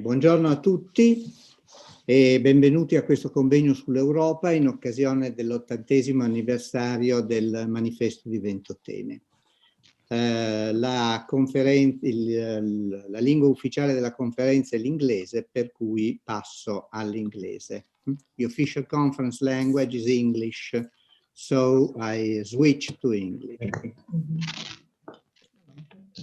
Buongiorno a tutti e benvenuti a questo convegno sull'Europa in occasione dell'80° anniversario del manifesto di Ventotene. La lingua ufficiale della conferenza è l'inglese, per cui passo all'inglese. The official conference language is English, so I switch to English.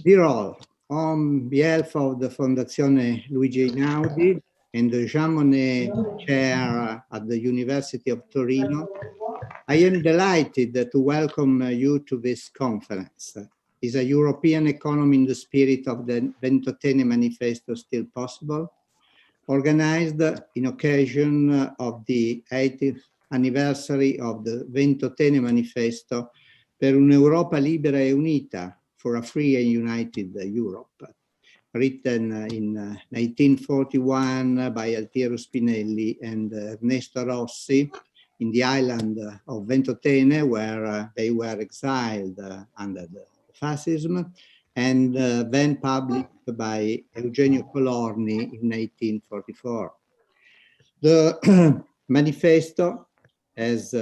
Dear all, on behalf of the Fondazione Luigi Einaudi and the Jean Monnet Chair at the University of Torino, I am delighted to welcome you to this conference. Is a European economy in the spirit of the Ventotene Manifesto still possible? Organized in occasion of the 80th anniversary of the Ventotene Manifesto per un'Europa libera e unita, for a free and united Europe, written in 1941 by Piero Spinelli and Ernesto Rossi in the island of Ventotene, where they were exiled under the fascism, and then published by Eugenio Colorni in 1844. The manifesto, as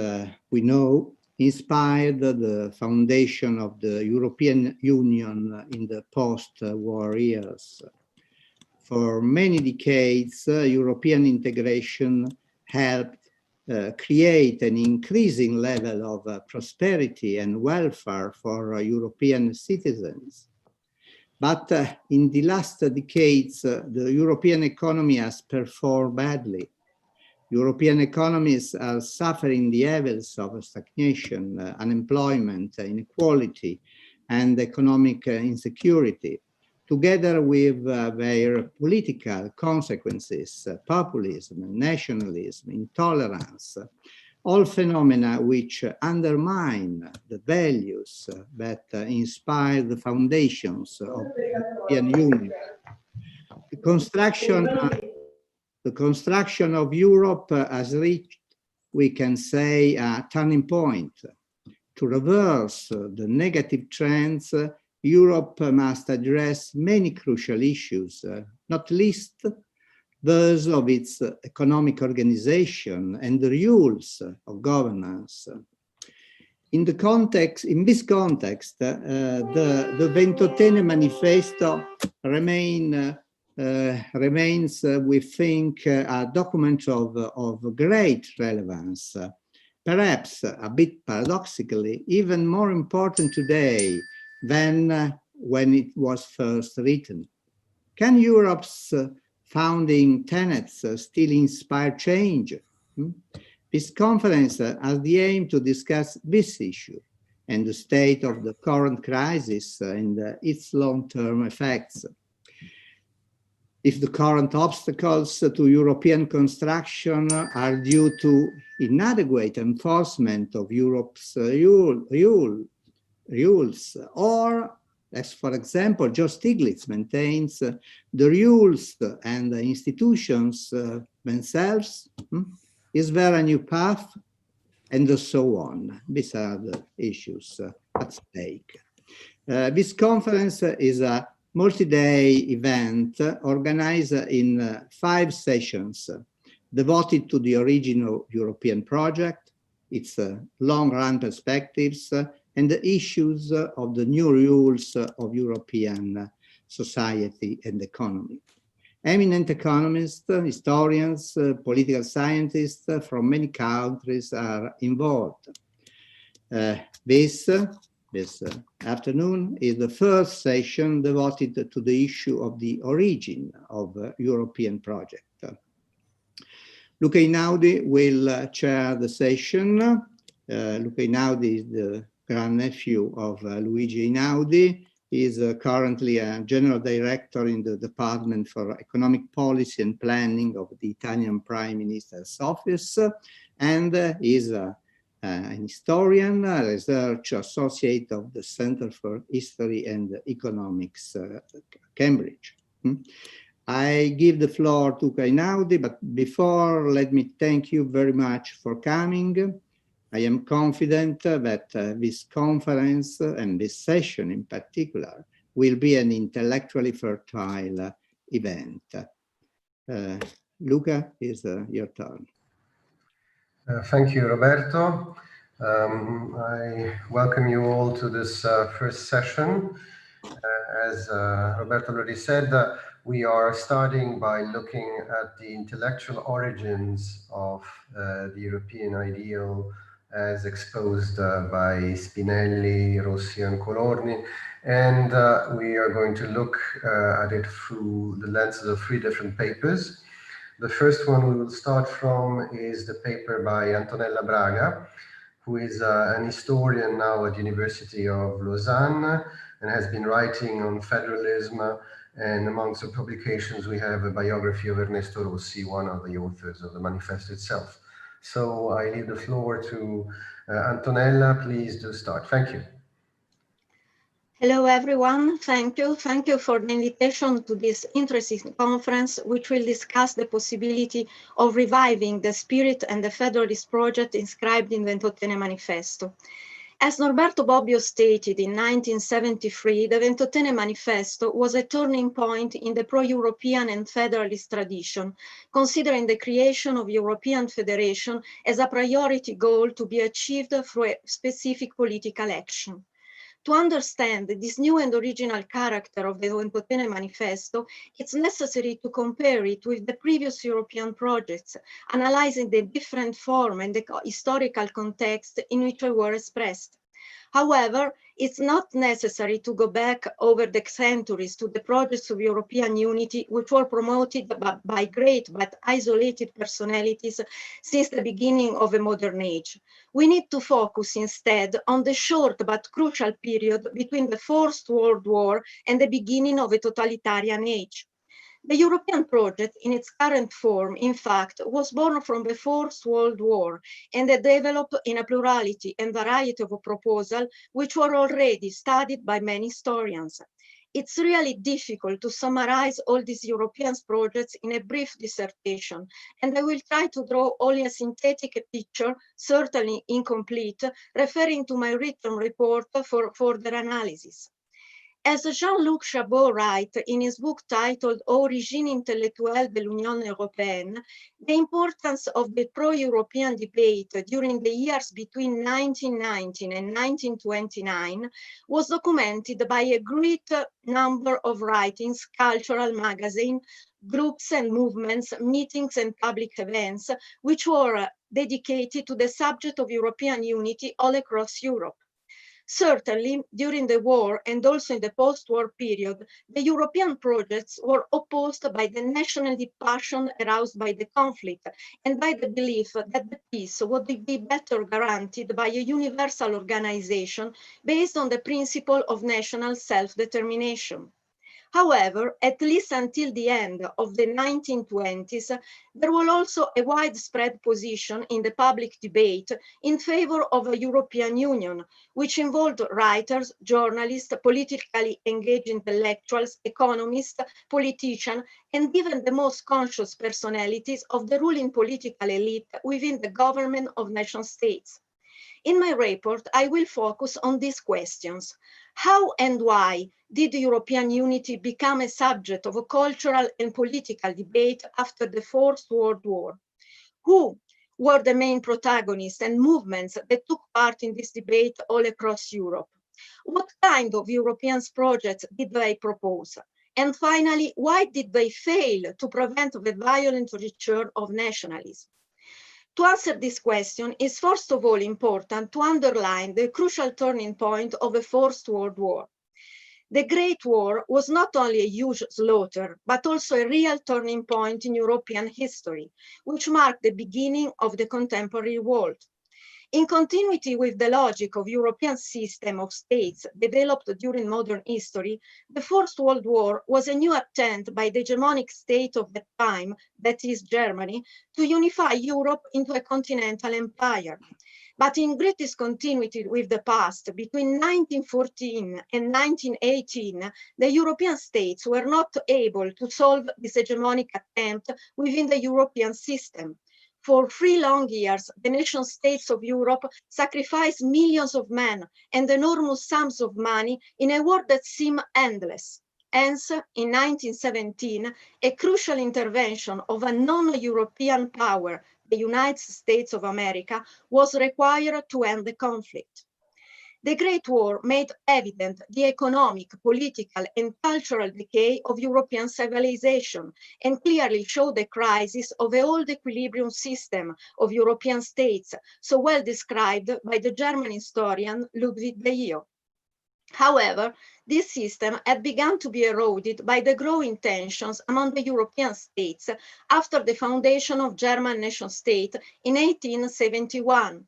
we know, inspired the foundation of the European Union in the post-war years. For many decades, European integration helped create an increasing level of prosperity and welfare for European citizens. But in the last decades, the European economy has performed badly. European economies are suffering the evils of stagnation, unemployment, inequality, and economic insecurity, together with their political consequences, populism, nationalism, intolerance, all phenomena which undermine the values that inspire the foundations of the European Union. The construction of Europe has reached, we can say, a turning point. To reverse the negative trends, Europe must address many crucial issues, not least those of its economic organization and the rules of governance. In this context, the Ventotene Manifesto remains, we think, a document of great relevance, perhaps a bit paradoxically, even more important today than when it was first written. Can Europe's founding tenets still inspire change? This conference has the aim to discuss this issue and the state of the current crisis and its long-term effects. If the current obstacles to European construction are due to inadequate enforcement of Europe's rules, or, as for example, Joe Stiglitz maintains, the rules and the institutions themselves, is there a new path? And so on. These are the issues at stake. This conference is a multi-day event organized in 5 sessions devoted to the original European project, its long-run perspectives, and the issues of the new rules of European society and economy. Eminent economists, historians, political scientists from many countries are involved. This afternoon is the first session devoted to the issue of the origin of the European project. Luca Einaudi will chair the session. Luca Einaudi is the grandnephew of Luigi Einaudi. He is currently a general director in the Department for Economic Policy and Planning of the Italian Prime Minister's Office, and is an historian, a research associate of the Center for History and Economics, Cambridge. I give the floor to Einaudi, but before, let me thank you very much for coming. I am confident that this conference and this session in particular will be an intellectually fertile event. Luca, is your turn. Thank you, Roberto. I welcome you all to this first session. As Roberto already said, we are starting by looking at the intellectual origins of the European ideal as exposed by Spinelli, Rossi and Colorni, and we are going to look at it through the lenses of 3 different papers. The first one we will start from is the paper by Antonella Braga, who is an historian now at the University of Lausanne and has been writing on federalism. And amongst the publications, we have a biography of Ernesto Rossi, one of the authors of the manifesto itself. So I leave the floor to Antonella. Please do start. Thank you. Hello, everyone. Thank you. Thank you for the invitation to this interesting conference, which will discuss the possibility of reviving the spirit and the Federalist project inscribed in the Ventotene Manifesto. As Norberto Bobbio stated in 1973, the Ventotene Manifesto was a turning point in the pro-European and Federalist tradition, considering the creation of European Federation as a priority goal to be achieved through a specific political action. To understand this new and original character of the Ventotene Manifesto, it's necessary to compare it with the previous European projects, analyzing the different form and the historical context in which they were expressed. However, it's not necessary to go back over the centuries to the projects of European unity, which were promoted by great but isolated personalities since the beginning of the modern age. We need to focus instead on the short but crucial period between the First World War and the beginning of a totalitarian age. The European project in its current form, in fact, was born from the First World War and developed in a plurality and variety of proposals which were already studied by many historians. It's really difficult to summarize all these European projects in a brief dissertation, and I will try to draw only a synthetic picture, certainly incomplete, referring to my written report for further analysis. As Jean-Luc Chabot writes in his book titled Origine intellectuelle de l'Union européenne, the importance of the pro-European debate during the years between 1919 and 1929 was documented by a great number of writings, cultural magazines, groups and movements, meetings and public events, which were dedicated to the subject of European unity all across Europe. Certainly, during the war and also in the post-war period, the European projects were opposed by the national passion aroused by the conflict and by the belief that the peace would be better guaranteed by a universal organization based on the principle of national self-determination. However, at least until the end of the 1920s, there was also a widespread position in the public debate in favor of a European Union, which involved writers, journalists, politically engaged intellectuals, economists, politicians, and even the most conscious personalities of the ruling political elite within the government of nation states. In my report, I will focus on these questions. How and why did European unity become a subject of a cultural and political debate after the First World War? Who were the main protagonists and movements that took part in this debate all across Europe? What kind of European projects did they propose? And finally, why did they fail to prevent the violent return of nationalism? To answer this question, it's first of all important to underline the crucial turning point of the First World War. The Great War was not only a huge slaughter, but also a real turning point in European history, which marked the beginning of the contemporary world. In continuity with the logic of European system of states developed during modern history, the First World War was a new attempt by the hegemonic state of the time, that is Germany, to unify Europe into a continental empire. But in great discontinuity with the past, between 1914 and 1918, the European states were not able to solve this hegemonic attempt within the European system. For 3 long years, the nation states of Europe sacrificed millions of men and enormous sums of money in a war that seemed endless. Hence, in 1917, a crucial intervention of a non-European power, the United States of America, was required to end the conflict. The Great War made evident the economic, political, and cultural decay of European civilization and clearly showed the crisis of the old equilibrium system of European states, so well described by the German historian Ludwig Beyer. However, this system had begun to be eroded by the growing tensions among the European states after the foundation of German nation-state in 1871.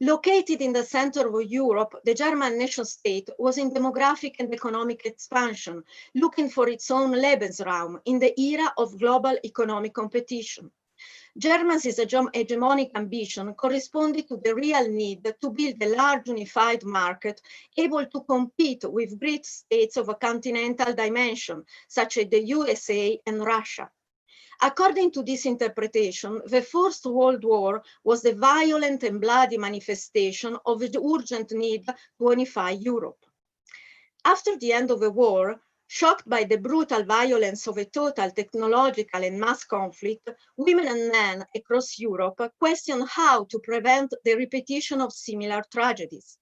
Located in the center of Europe, the German nation-state was in demographic and economic expansion, looking for its own Lebensraum in the era of global economic competition. Germany's hegemonic ambition corresponded to the real need to build a large unified market able to compete with great states of a continental dimension, such as the USA and Russia. According to this interpretation, the First World War was the violent and bloody manifestation of the urgent need to unify Europe. After the end of the war, shocked by the brutal violence of a total technological and mass conflict, women and men across Europe questioned how to prevent the repetition of similar tragedies.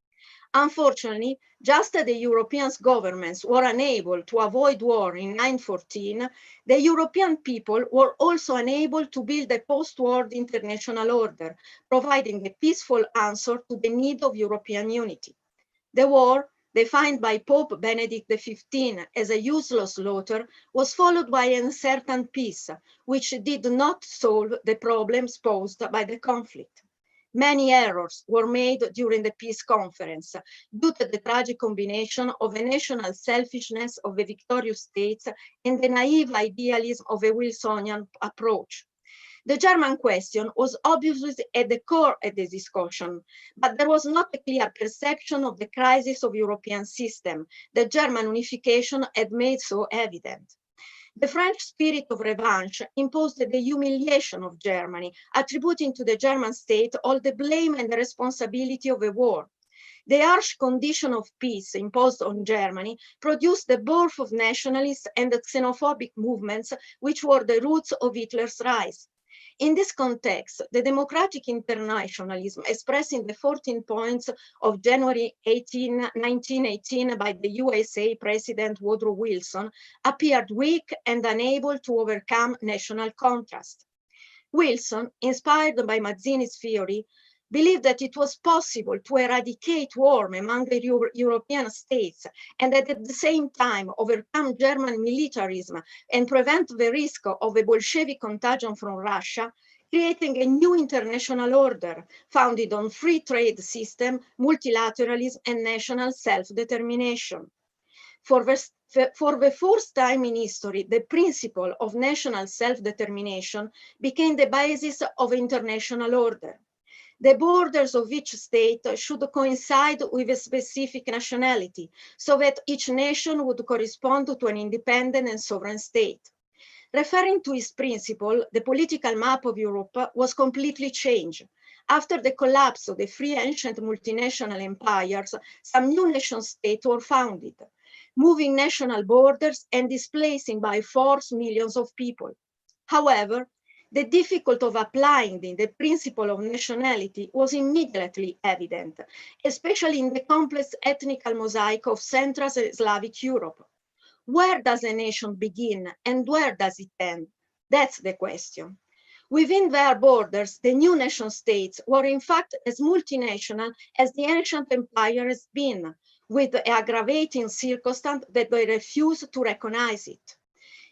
Unfortunately, just as the European governments were unable to avoid war in 1914, the European people were also unable to build a post-war international order, providing a peaceful answer to the need of European unity. The war, defined by Pope Benedict XV as a useless slaughter, was followed by an uncertain peace, which did not solve the problems posed by the conflict. Many errors were made during the peace conference due to the tragic combination of a national selfishness of the victorious states and the naive idealism of a Wilsonian approach. The German question was obviously at the core of the discussion, but there was not a clear perception of the crisis of European system that German unification had made so evident. The French spirit of revenge imposed the humiliation of Germany, attributing to the German state all the blame and the responsibility of the war. The harsh condition of peace imposed on Germany produced the birth of nationalist and xenophobic movements, which were the roots of Hitler's rise. In this context, the democratic internationalism expressed in the 14 points of January 1918 by the USA President Woodrow Wilson appeared weak and unable to overcome national contrast. Wilson, inspired by Mazzini's theory, believed that it was possible to eradicate war among the European states and at the same time overcome German militarism and prevent the risk of a Bolshevik contagion from Russia, creating a new international order founded on free trade system, multilateralism, and national self-determination. For the first time in history, the principle of national self-determination became the basis of international order. The borders of each state should coincide with a specific nationality, so that each nation would correspond to an independent and sovereign state. Referring to this principle, the political map of Europe was completely changed. After the collapse of the three ancient multinational empires, some new nation-states were founded, moving national borders and displacing by force millions of people. However, the difficulty of applying the principle of nationality was immediately evident, especially in the complex ethnical mosaic of Central Slavic Europe. Where does a nation begin and where does it end? That's the question. Within their borders, the new nation states were in fact as multinational as the ancient empire has been, with the aggravating circumstance that they refused to recognize it.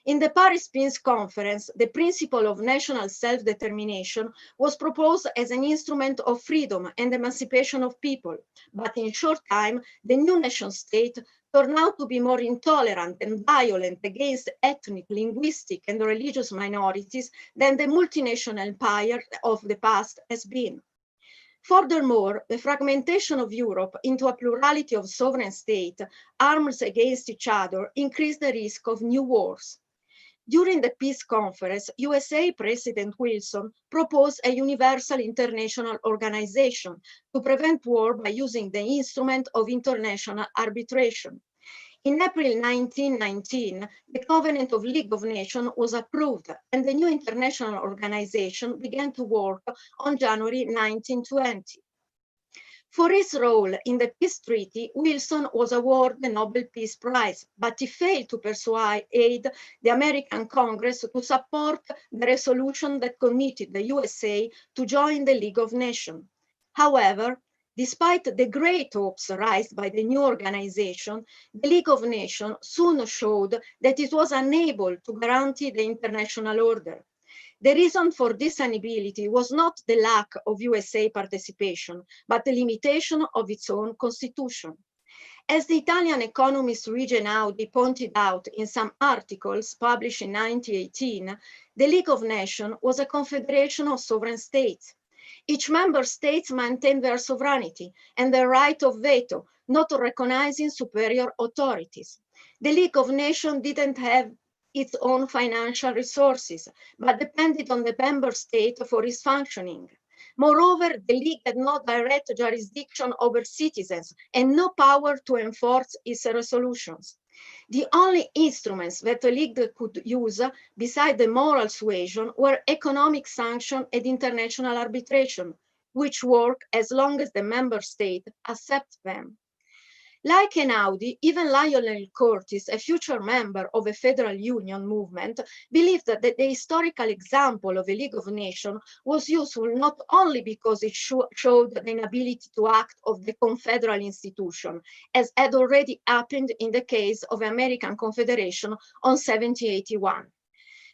In the Paris Peace Conference, the principle of national self-determination was proposed as an instrument of freedom and emancipation of people, but in short time, the new nation state turned out to be more intolerant and violent against ethnic, linguistic, and religious minorities than the multinational empire of the past has been. Furthermore, the fragmentation of Europe into a plurality of sovereign states armed against each other increased the risk of new wars. During the peace conference, USA President Wilson proposed a universal international organization to prevent war by using the instrument of international arbitration. In April 1919, the Covenant of League of Nations was approved, and the new international organization began to work on January 1920. For his role in the peace treaty, Wilson was awarded the Nobel Peace Prize, but he failed to persuade the American Congress to support the resolution that committed the USA to join the League of Nations. However, despite the great hopes raised by the new organization, the League of Nations soon showed that it was unable to guarantee the international order. The reason for this inability was not the lack of USA participation, but the limitation of its own constitution. As the Italian economist Luigi Einaudi pointed out in some articles published in 1918, the League of Nations was a confederation of sovereign states. Each member state maintained their sovereignty and their right of veto, not recognizing superior authorities. The League of Nations didn't have its own financial resources, but depended on the member state for its functioning. Moreover, the League had no direct jurisdiction over citizens and no power to enforce its resolutions. The only instruments that the League could use, besides the moral suasion, were economic sanction and international arbitration, which work as long as the member state accepts them. Like Einaudi, even Lionel Curtis, a future member of a federal union movement, believed that the historical example of a League of Nations was useful not only because it showed the inability to act of the confederal institution, as had already happened in the case of the American Confederation on 1781.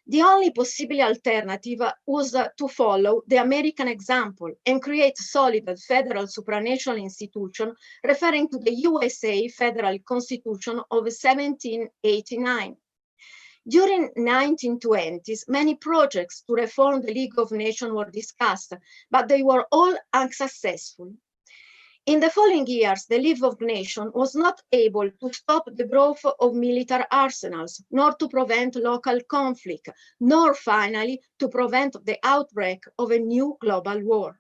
The only possible alternative was to follow the American example and create a solid federal supranational institution referring to the USA Federal Constitution of 1789. During the 1920s, many projects to reform the League of Nations were discussed, but they were all unsuccessful. In the following years, the League of Nations was not able to stop the growth of military arsenals, nor to prevent local conflict, nor finally to prevent the outbreak of a new global war.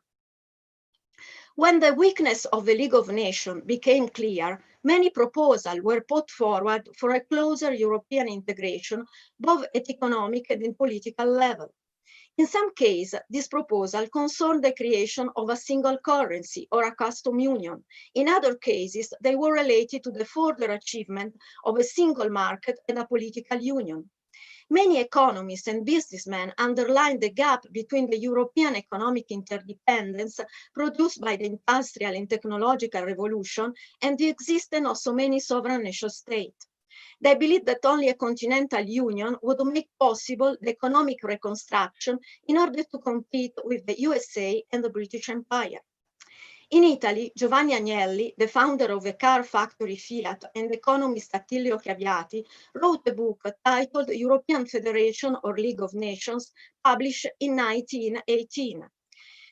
When the weakness of the League of Nations became clear, many proposals were put forward for a closer European integration, both at economic and in political level. In some cases, this proposal concerned the creation of a single currency or a custom union. In other cases, they were related to the further achievement of a single market and a political union. Many economists and businessmen underlined the gap between the European economic interdependence produced by the industrial and technological revolution and the existence of so many sovereign nation states. They believed that only a continental union would make possible the economic reconstruction in order to compete with the USA and the British Empire. In Italy, Giovanni Agnelli, the founder of the car factory Fiat and economist Attilio Chiaviati, wrote a book titled European Federation or League of Nations, published in 1918.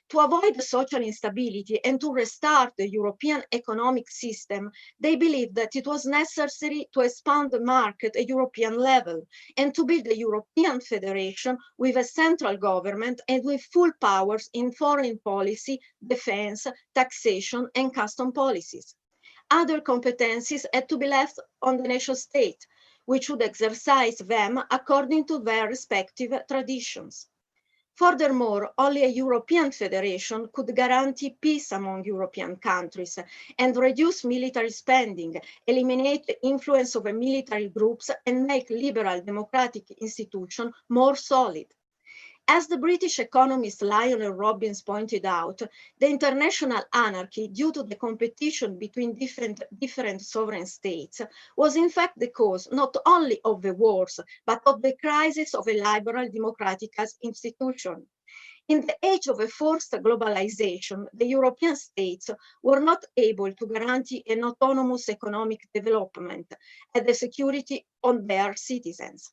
To avoid social instability and to restart the European economic system, they believed that it was necessary to expand the market at European level and to build a European federation with a central government and with full powers in foreign policy, defense, taxation, and custom policies. Other competencies had to be left on the nation state, which would exercise them according to their respective traditions. Furthermore, only a European federation could guarantee peace among European countries and reduce military spending, eliminate the influence of military groups, and make liberal democratic institutions more solid. As the British economist Lionel Robbins pointed out, the international anarchy due to the competition between different sovereign states was in fact the cause not only of the wars, but of the crisis of a liberal democratic institution. In the age of a forced globalization, the European states were not able to guarantee an autonomous economic development and the security of their citizens.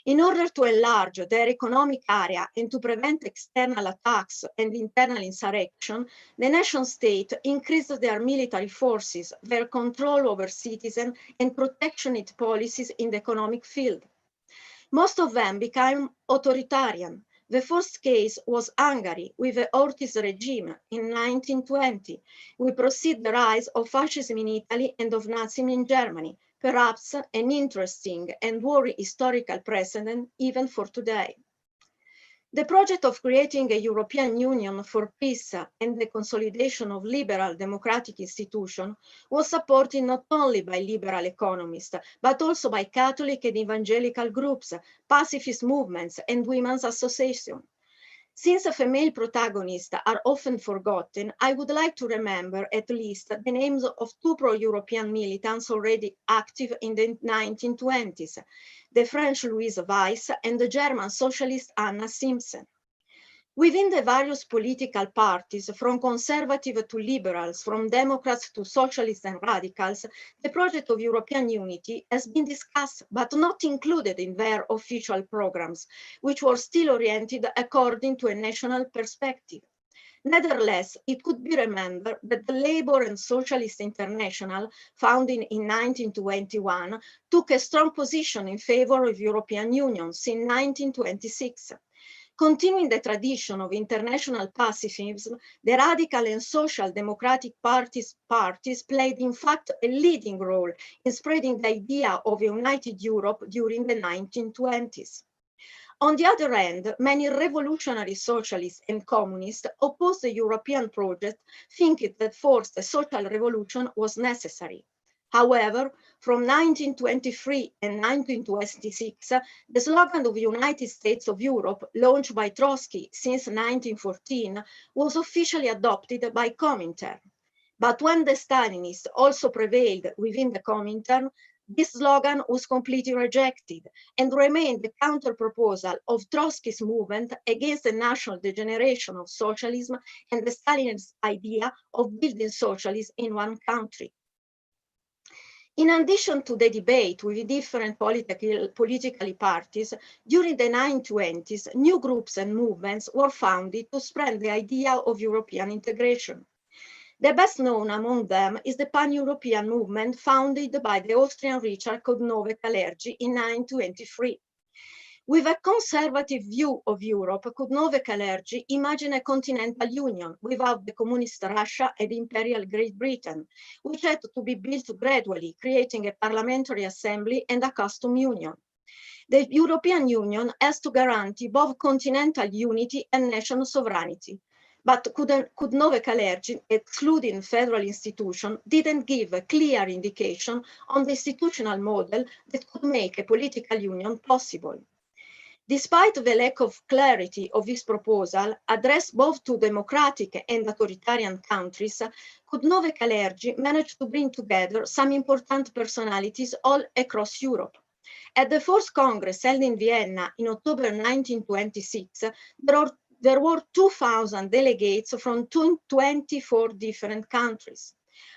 In order to enlarge their economic area and to prevent external attacks and internal insurrection, the nation-state increased their military forces, their control over citizens, and protectionist policies in the economic field. Most of them became authoritarian. The first case was Hungary with the Ortiz regime in 1920. We proceed the rise of fascism in Italy and of Nazism in Germany, perhaps an interesting and worrying historical precedent even for today. The project of creating a European Union for peace and the consolidation of liberal democratic institutions was supported not only by liberal economists, but also by Catholic and evangelical groups, pacifist movements, and women's associations. Since female protagonists are often forgotten, I would like to remember at least the names of two pro-European militants already active in the 1920s, the French Louise Weiss and the German socialist Anna Simpson. Within the various political parties, from conservative to liberals, from Democrats to socialists and radicals, the project of European unity has been discussed but not included in their official programs, which were still oriented according to a national perspective. Nevertheless, it could be remembered that the Labour and Socialist International, founded in 1921, took a strong position in favor of European Union since 1926. Continuing the tradition of international pacifism, the radical and social democratic parties played in fact a leading role in spreading the idea of a united Europe during the 1920s. On the other hand, many revolutionary socialists and communists opposed the European project, thinking that forced a social revolution was necessary. However, from 1923 and 1926, the slogan of the United States of Europe, launched by Trotsky since 1914, was officially adopted by Comintern. But when the Stalinists also prevailed within the Comintern, this slogan was completely rejected and remained the counter-proposal of Trotsky's movement against the national degeneration of socialism and the Stalinist idea of building socialism in one country. In addition to the debate with different political parties, during the 1920s, new groups and movements were founded to spread the idea of European integration. The best known among them is the Pan-European movement founded by the Austrian Richard Kudnove-Kalergi in 1923. With a conservative view of Europe, Kudnove-Kalergi imagined a continental union without the communist Russia and imperial Great Britain, which had to be built gradually, creating a parliamentary assembly and a customs union. The European Union has to guarantee both continental unity and national sovereignty. But Kudnove-Kalergi, excluding federal institutions, didn't give a clear indication on the institutional model that could make a political union possible. Despite the lack of clarity of this proposal, addressed both to democratic and authoritarian countries, Kudnove-Kalergi managed to bring together some important personalities all across Europe. At the first Congress held in Vienna in October 1926, there were 2,000 delegates from 24 different countries.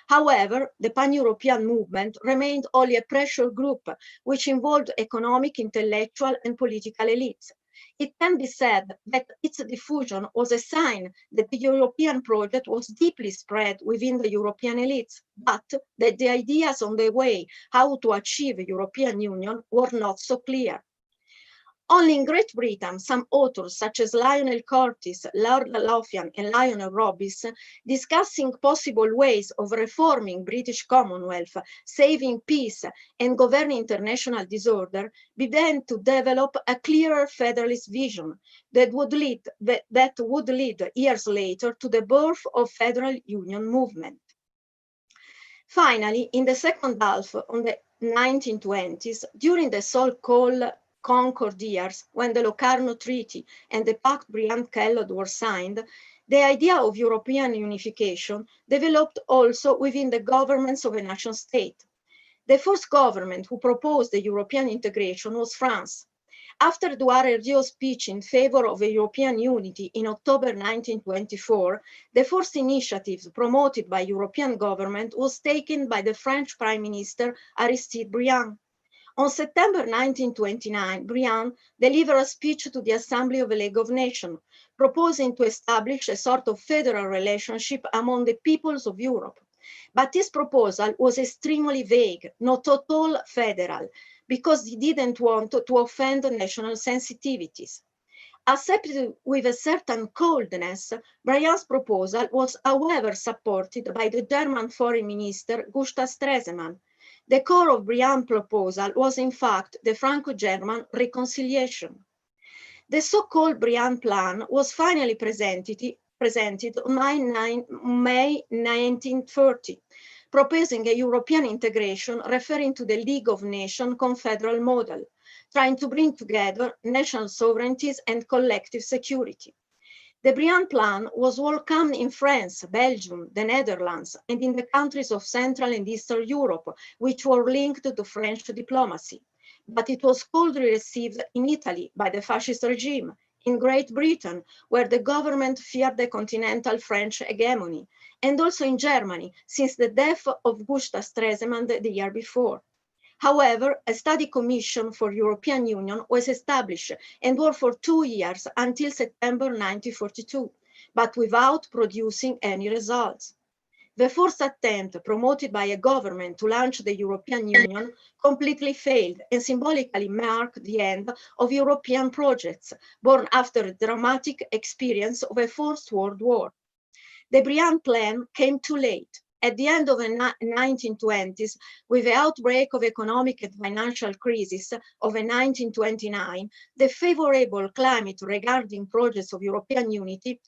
However, the Pan-European movement remained only a pressure group, which involved economic, intellectual, and political elites. It can be said that its diffusion was a sign that the European project was deeply spread within the European elites, but that the ideas on the way how to achieve a European Union were not so clear. Only in Great Britain, some authors such as Lionel Curtis, Lord Lothian, and Lionel Robbins, discussing possible ways of reforming British Commonwealth, saving peace, and governing international disorder, began to develop a clearer federalist vision that would lead years later to the birth of Federal Union movement. Finally, in the second half of the 1920s, during the so-called Concord years, when the Locarno Treaty and the Pact Briand-Kellogg were signed, the idea of European unification developed also within the governments of a nation state. The first government who proposed the European integration was France. After Douare-Rieu's speech in favor of a European unity in October 1924, the first initiative promoted by European government was taken by the French Prime Minister Aristide Briand. On September 1929, Briand delivered a speech to the Assembly of the League of Nations, proposing to establish a sort of federal relationship among the peoples of Europe. But this proposal was extremely vague, not at all federal, because he didn't want to offend national sensitivities. Accepted with a certain coldness, Briand's proposal was, however, supported by the German Foreign Minister Gustav Stresemann. The core of Briand's proposal was, in fact, the Franco-German reconciliation. The so-called Briand Plan was finally presented on May 1930, proposing a European integration referring to the League of Nations confederal model, trying to bring together national sovereignties and collective security. The Briand Plan was welcomed in France, Belgium, the Netherlands, and in the countries of Central and Eastern Europe, which were linked to French diplomacy. But it was coldly received in Italy by the fascist regime, in Great Britain, where the government feared the continental French hegemony, and also in Germany, since the death of Gustav Stresemann the year before. However, a study commission for European Union was established and worked for 2 years until September 1942, but without producing any results. The first attempt, promoted by a government to launch the European Union, completely failed and symbolically marked the end of European projects, born after a dramatic experience of a First World War. The Briand Plan came too late. At the end of the 1920s, with the outbreak of economic and financial crisis of 1929, the favorable climate regarding projects of European unity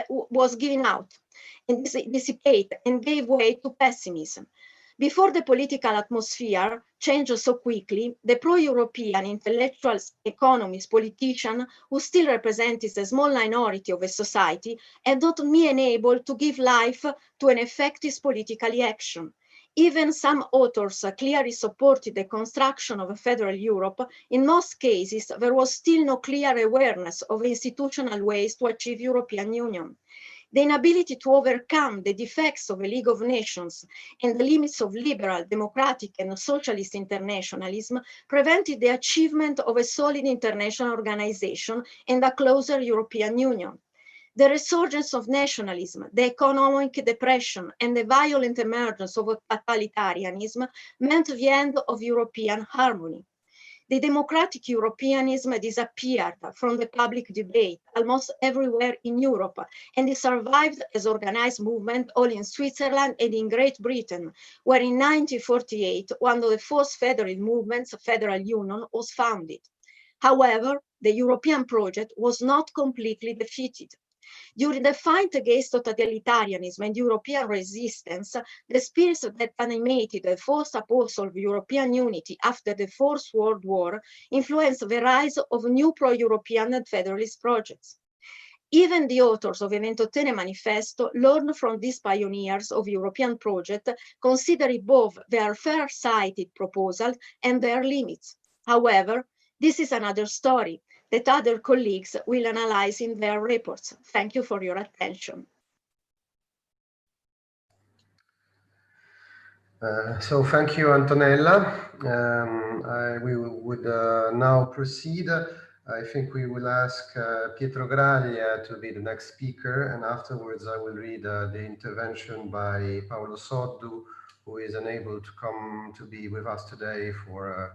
was given out and dissipated and gave way to pessimism. Before the political atmosphere changed so quickly, the pro-European intellectuals, economists, politicians, who still represented a small minority of a society, had not been able to give life to an effective political action. Even some authors clearly supported the construction of a federal Europe. In most cases, there was still no clear awareness of institutional ways to achieve European Union. The inability to overcome the defects of a League of Nations and the limits of liberal, democratic, and socialist internationalism prevented the achievement of a solid international organization and a closer European Union. The resurgence of nationalism, the economic depression, and the violent emergence of totalitarianism meant the end of European harmony. The democratic Europeanism disappeared from the public debate almost everywhere in Europe, and it survived as organized movement only in Switzerland and in Great Britain, where in 1948, one of the first federal movements, Federal Union, was founded. However, the European project was not completely defeated. During the fight against totalitarianism and European resistance, the spirit that animated the first apostle of European unity after the First World War influenced the rise of new pro-European and federalist projects. Even the authors of the VENTOTENE Manifesto learned from these pioneers of European project, considering both their far-sighted proposals and their limits. However, this is another story that other colleagues will analyze in their reports. Thank you for your attention. So thank you, Antonella. We would now proceed. I think we will ask Piero Graglia to be the next speaker, and afterwards I will read the intervention by Paolo Soddu, who is unable to come to be with us today for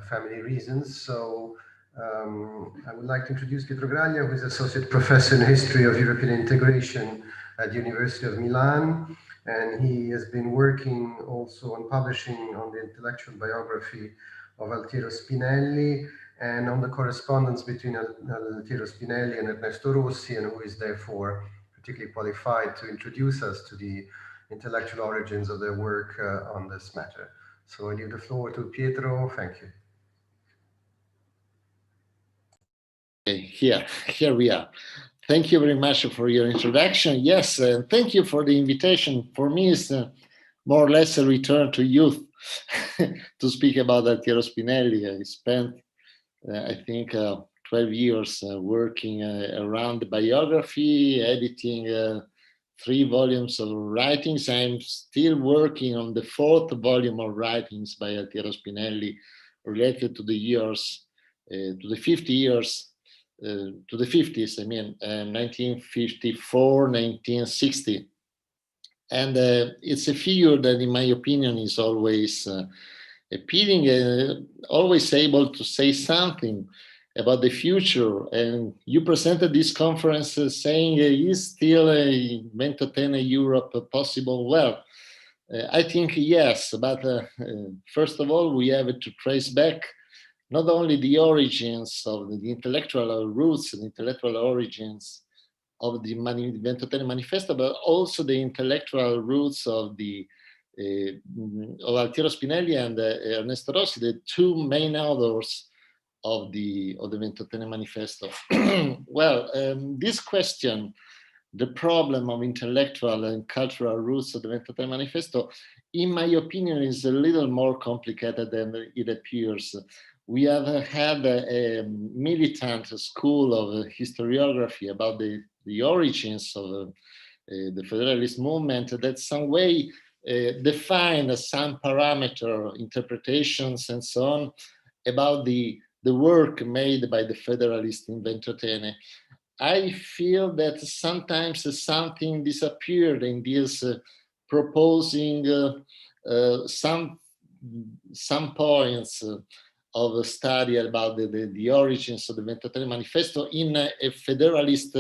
family reasons. So I would like to introduce Piero Graglia, who is Associate Professor in History of European Integration at the University of Milan. And he has been working also on publishing on the intellectual biography of Altiero Spinelli and on the correspondence between Altiero Spinelli and Ernesto Rossi, and who is therefore particularly qualified to introduce us to the intellectual origins of their work on this matter. So I leave the floor to Pietro. Thank you. Here we are. Thank you very much for your introduction. Yes, thank you for the invitation. For me, it's more or less a return to youth to speak about Altiero Spinelli. I spent, I think, 12 years working around the biography, editing 3 volumes of writings. I'm still working on the 4th volume of writings by Altiero Spinelli related to the years, to the 50 years, to the 50s, 1954, 1960. And it's a figure that, in my opinion, is always appealing, always able to say something about the future. And you presented this conference saying, is still a Ventotene Europe possible? Well, I think yes, but first of all, we have to trace back not only the origins of the intellectual roots and intellectual origins of the Ventotene Manifesto, but also the intellectual roots of Altiero Spinelli and Ernesto Rossi, the two main authors of the Ventotene Manifesto. Well, this question, the problem of intellectual and cultural roots of the Ventotene Manifesto, in my opinion, is a little more complicated than it appears. We have had a militant school of historiography about the origins of the Federalist movement that some way define some parameter, interpretations, and so on about the work made by the Federalists in Ventotene. I feel that sometimes something disappeared in this proposing some points of a study about the origins of the Ventotene Manifesto in a federalist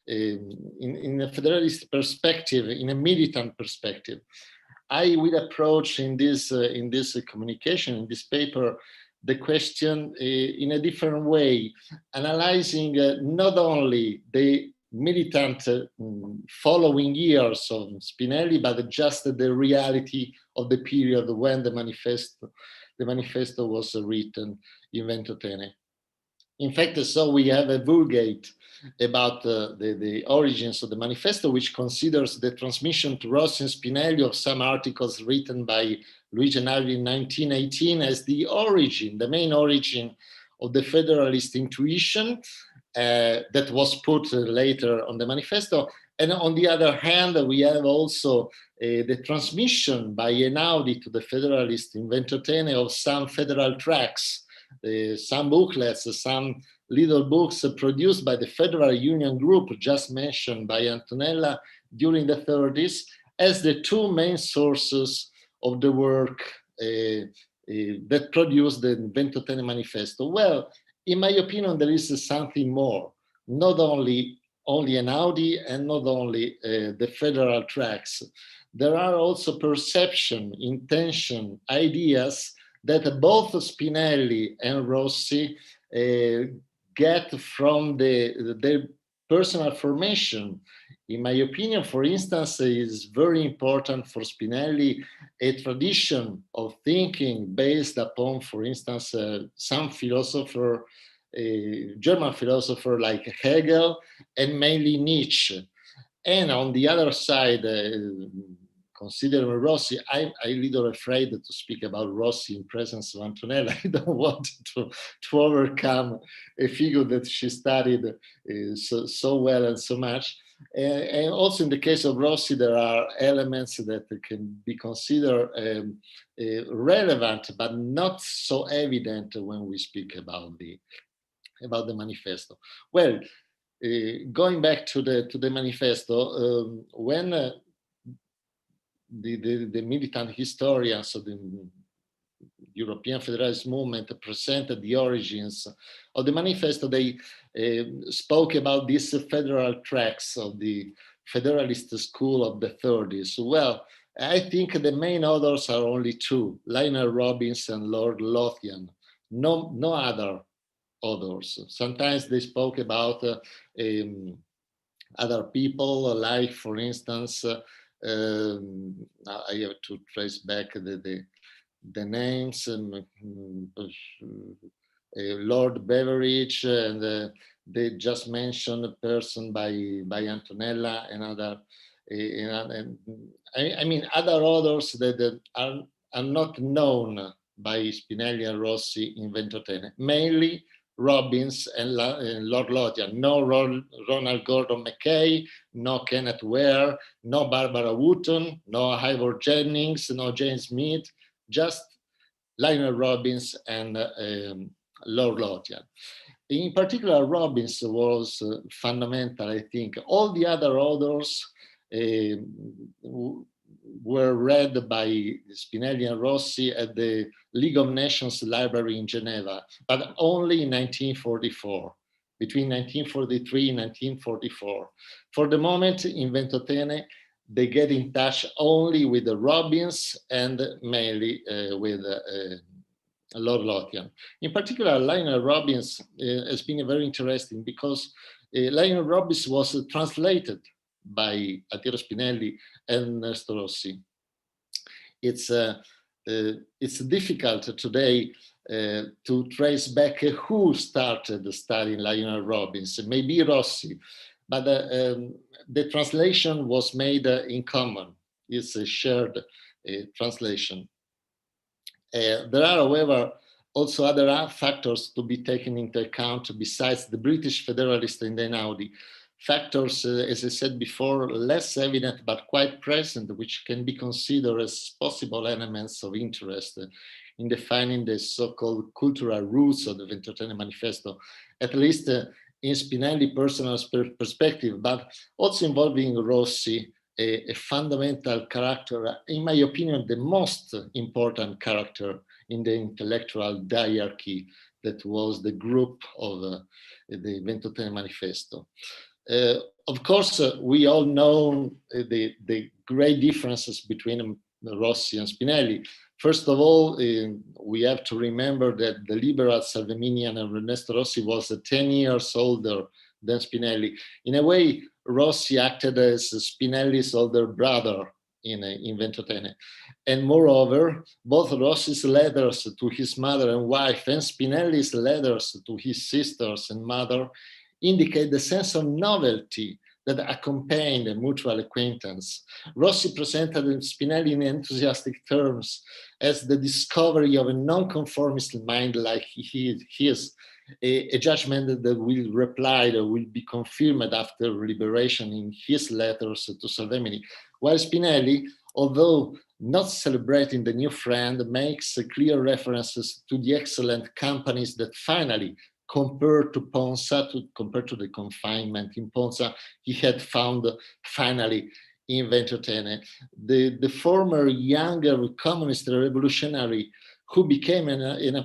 in a federalist perspective, in a militant perspective. I will approach in this communication, in this paper, the question in a different way, analyzing not only the militant following years of Spinelli, but just the reality of the period when the manifesto was written in Ventotene. In fact, so we have a vulgate about the origins of the manifesto, which considers the transmission to Rossi and Spinelli of some articles written by Luigi Einaudi in 1918 as the origin, the main origin of the federalist intuition that was put later on the manifesto. And on the other hand, we have also the transmission by Einaudi to the federalists in Ventotene of some federal tracts, some booklets, some little books produced by the Federal Union Group just mentioned by Antonella during the 30s as the two main sources of the work that produced the Ventotene Manifesto. Well, in my opinion, there is something more, not only Einaudi and not only the federal tracts. There are also perception, intention, ideas that both Spinelli and Rossi get from their personal formation. In my opinion, for instance, it is very important for Spinelli a tradition of thinking based upon, for instance, some philosopher, German philosopher like Hegel and mainly Nietzsche. And on the other side, considering Rossi, I'm a little afraid to speak about Rossi in presence of Antonella. I don't want to overcome a figure that she studied so well and so much. And also in the case of Rossi, there are elements that can be considered relevant, but not so evident when we speak about the manifesto. Well, going back to the manifesto, when the militant historians of the European Federalist movement presented the origins of the manifesto, they spoke about these federal tracts of the Federalist school of the 30s. Well, I think the main authors are only two, Lionel Robbins and Lord Lothian, no other authors. Sometimes they spoke about other people, like, for instance, I have to trace back the names, Lord Beveridge, and they just mentioned a person by Antonella and other. I mean, other authors that are not known by Spinelli and Rossi in Ventotene, mainly Robbins and Lord Lothian. No Ronald Gordon Mackay, no Kenneth Ware, no Barbara Wooton, no Ivor Jennings, no James Smith, just Lionel Robbins and Lord Lothian. In particular, Robbins was fundamental, I think. All the other authors were read by Spinelli and Rossi at the League of Nations Library in Geneva, but only in 1944, between 1943 and 1944. For the moment, in Ventotene, they get in touch only with the Robbins and mainly with Lord Lothian. In particular, Lionel Robbins has been very interesting because Lionel Robbins was translated by Piero Spinelli and Ernesto Rossi. It's difficult today to trace back who started studying Lionel Robbins, maybe Rossi, but the translation was made in common. It's a shared translation. There are, however, also other factors to be taken into account besides the British Federalist and Einaudi. Factors, as I said before, less evident but quite present, which can be considered as possible elements of interest in defining the so-called cultural roots of the Ventotene Manifesto, at least in Spinelli personal perspective, but also involving Rossi, a fundamental character, in my opinion, the most important character in the intellectual diarchy that was the group of the Ventotene Manifesto. Of course, we all know the great differences between Rossi and Spinelli. First of all, we have to remember that the liberal Salveminian and Ernesto Rossi was 10 years older than Spinelli. In a way, Rossi acted as Spinelli's older brother in Ventotene. And moreover, both Rossi's letters to his mother and wife and Spinelli's letters to his sisters and mother indicate the sense of novelty that accompanied a mutual acquaintance. Rossi presented Spinelli in enthusiastic terms as the discovery of a non-conformist mind like his, a judgment that will reply or will be confirmed after liberation in his letters to Salvemini, while Spinelli, although not celebrating the new friend, makes clear references to the excellent companies that finally, compared to Ponza, compared to the confinement in Ponza, he had found finally in Ventotene. The former younger communist revolutionary who became an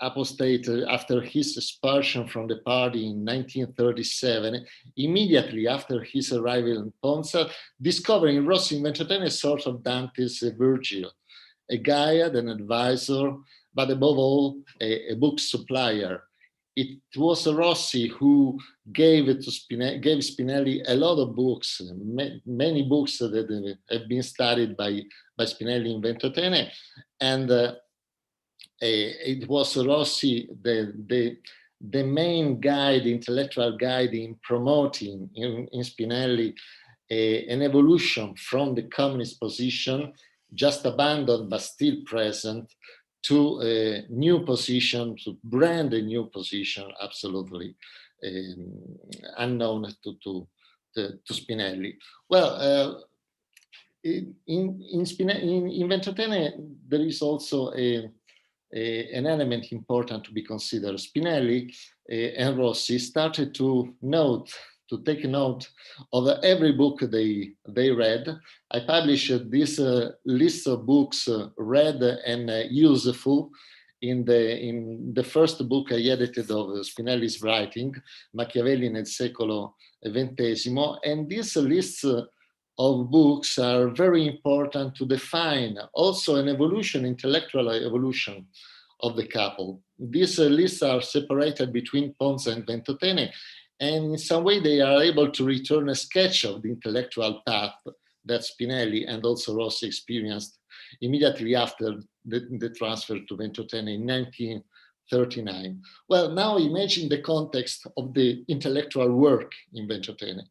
apostate after his expulsion from the party in 1937, immediately after his arrival in Ponza, discovering Rossi in Ventotene a sort of Dante's Virgil, a guide, an advisor, but above all, a book supplier. It was Rossi who gave Spinelli a lot of books, many books that have been studied by Spinelli in Ventotene, and it was Rossi the main guide, intellectual guide in promoting in Spinelli an evolution from the communist position, just abandoned but still present, to a new position, to brand a new position, absolutely unknown to Spinelli. Well, in Ventotene, there is also an element important to be considered. Spinelli and Rossi started to take note of every book they read. I published this list of books read and useful in the first book I edited of Spinelli's writing, Machiavelli nel secolo XX, and these lists of books are very important to define also an evolution, intellectual evolution of the couple. These lists are separated between Ponza and Ventotene, and in some way they are able to return a sketch of the intellectual path that Spinelli and also Rossi experienced immediately after the transfer to Ventotene in 1939. Well, now imagine the context of the intellectual work in Ventotene.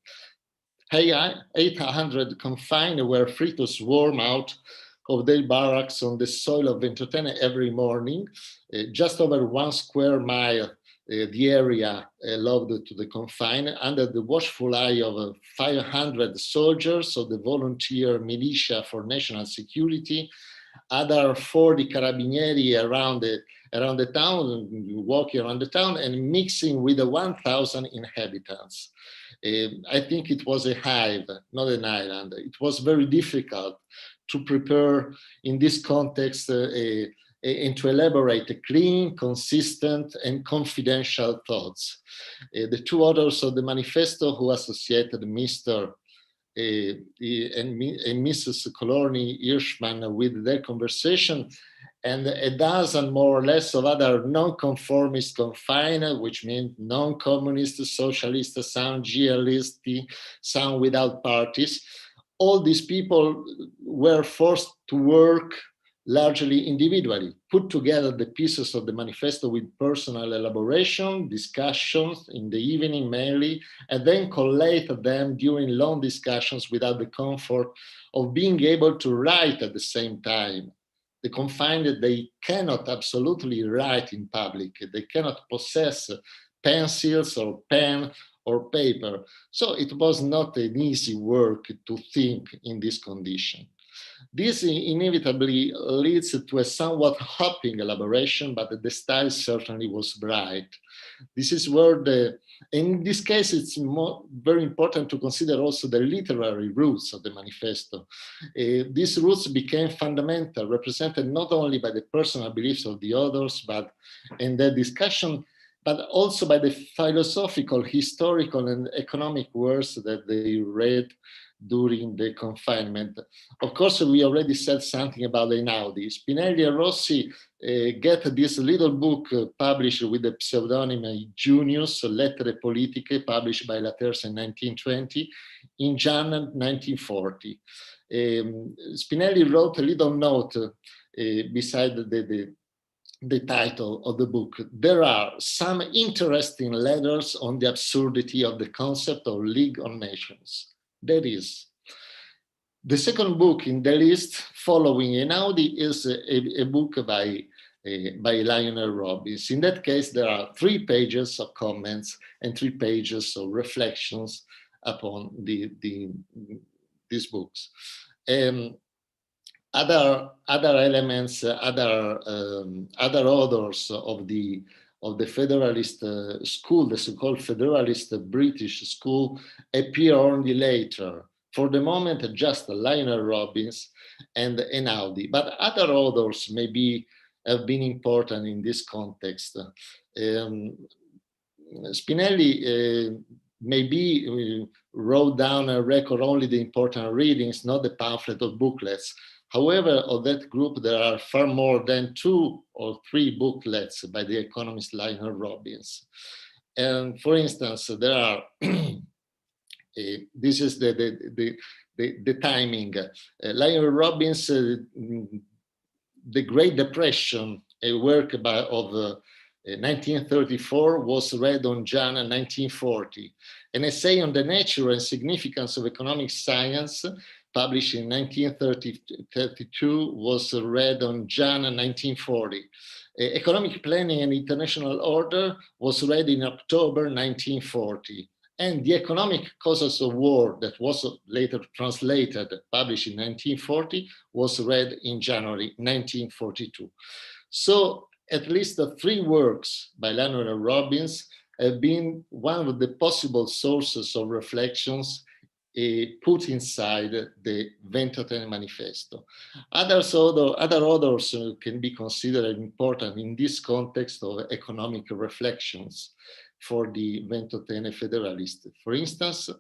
800 confined were free to swarm out of their barracks on the soil of Ventotene every morning, just over 1 square mile. The area allowed to the confined under the watchful eye of 500 soldiers of the volunteer militia for national security, other 40 carabinieri around the town, walking around the town and mixing with the 1,000 inhabitants. I think it was a hive, not an island. It was very difficult to prepare in this context and to elaborate clean, consistent, and confidential thoughts. The two authors of the manifesto who associated Mr. And Mrs. Colorni Hirschman with their conversation, and a dozen more or less of other non-conformist confined, which means non-communist, socialist, some GList, some without parties. All these people were forced to work largely individually, put together the pieces of the manifesto with personal elaboration, discussions in the evening mainly, and then collate them during long discussions without the comfort of being able to write at the same time. They confined that they cannot absolutely write in public. They cannot possess pencils or pen or paper. So it was not an easy work to think in this condition. This inevitably leads to a somewhat hopping elaboration, but the style certainly was bright. This is where in this case, it's very important to consider also the literary roots of the manifesto. These roots became fundamental, represented not only by the personal beliefs of the authors, but in their discussion, but also by the philosophical, historical, and economic works that they read during the confinement. Of course, we already said something about Einaudi. Spinelli and Rossi get this little book published with the pseudonym Junius, Lettere Politiche, published by Laterza in 1920, in January 1940. Spinelli wrote a little note beside the title of the book. There are some interesting letters on the absurdity of the concept of League of Nations. That is. The second book in the list, following Einaudi, is a book by Lionel Robbins. In that case, there are 3 pages of comments and 3 pages of reflections upon these books. Other elements, other authors of the Federalist school, the so-called Federalist British school, appear only later. For the moment, just Lionel Robbins and Einaudi, but other authors maybe have been important in this context. Spinelli maybe wrote down a record only the important readings, not the pamphlet or booklets. However, of that group, there are far more than 2 or 3 booklets by the economist Lionel Robbins. And for instance, there are, this is the timing. Lionel Robbins, The Great Depression, a work of 1934, was read on January 1940. An essay on the nature and significance of economic science, published in 1932, was read on January 1940. Economic Planning and International Order was read in October 1940. And The Economic Causes of War, that was later translated, published in 1940, was read in January 1942. So at least 3 works by Lionel Robbins have been one of the possible sources of reflections put inside the Ventotene Manifesto. Other authors can be considered important in this context of economic reflections for the Ventotene Federalist. For instance,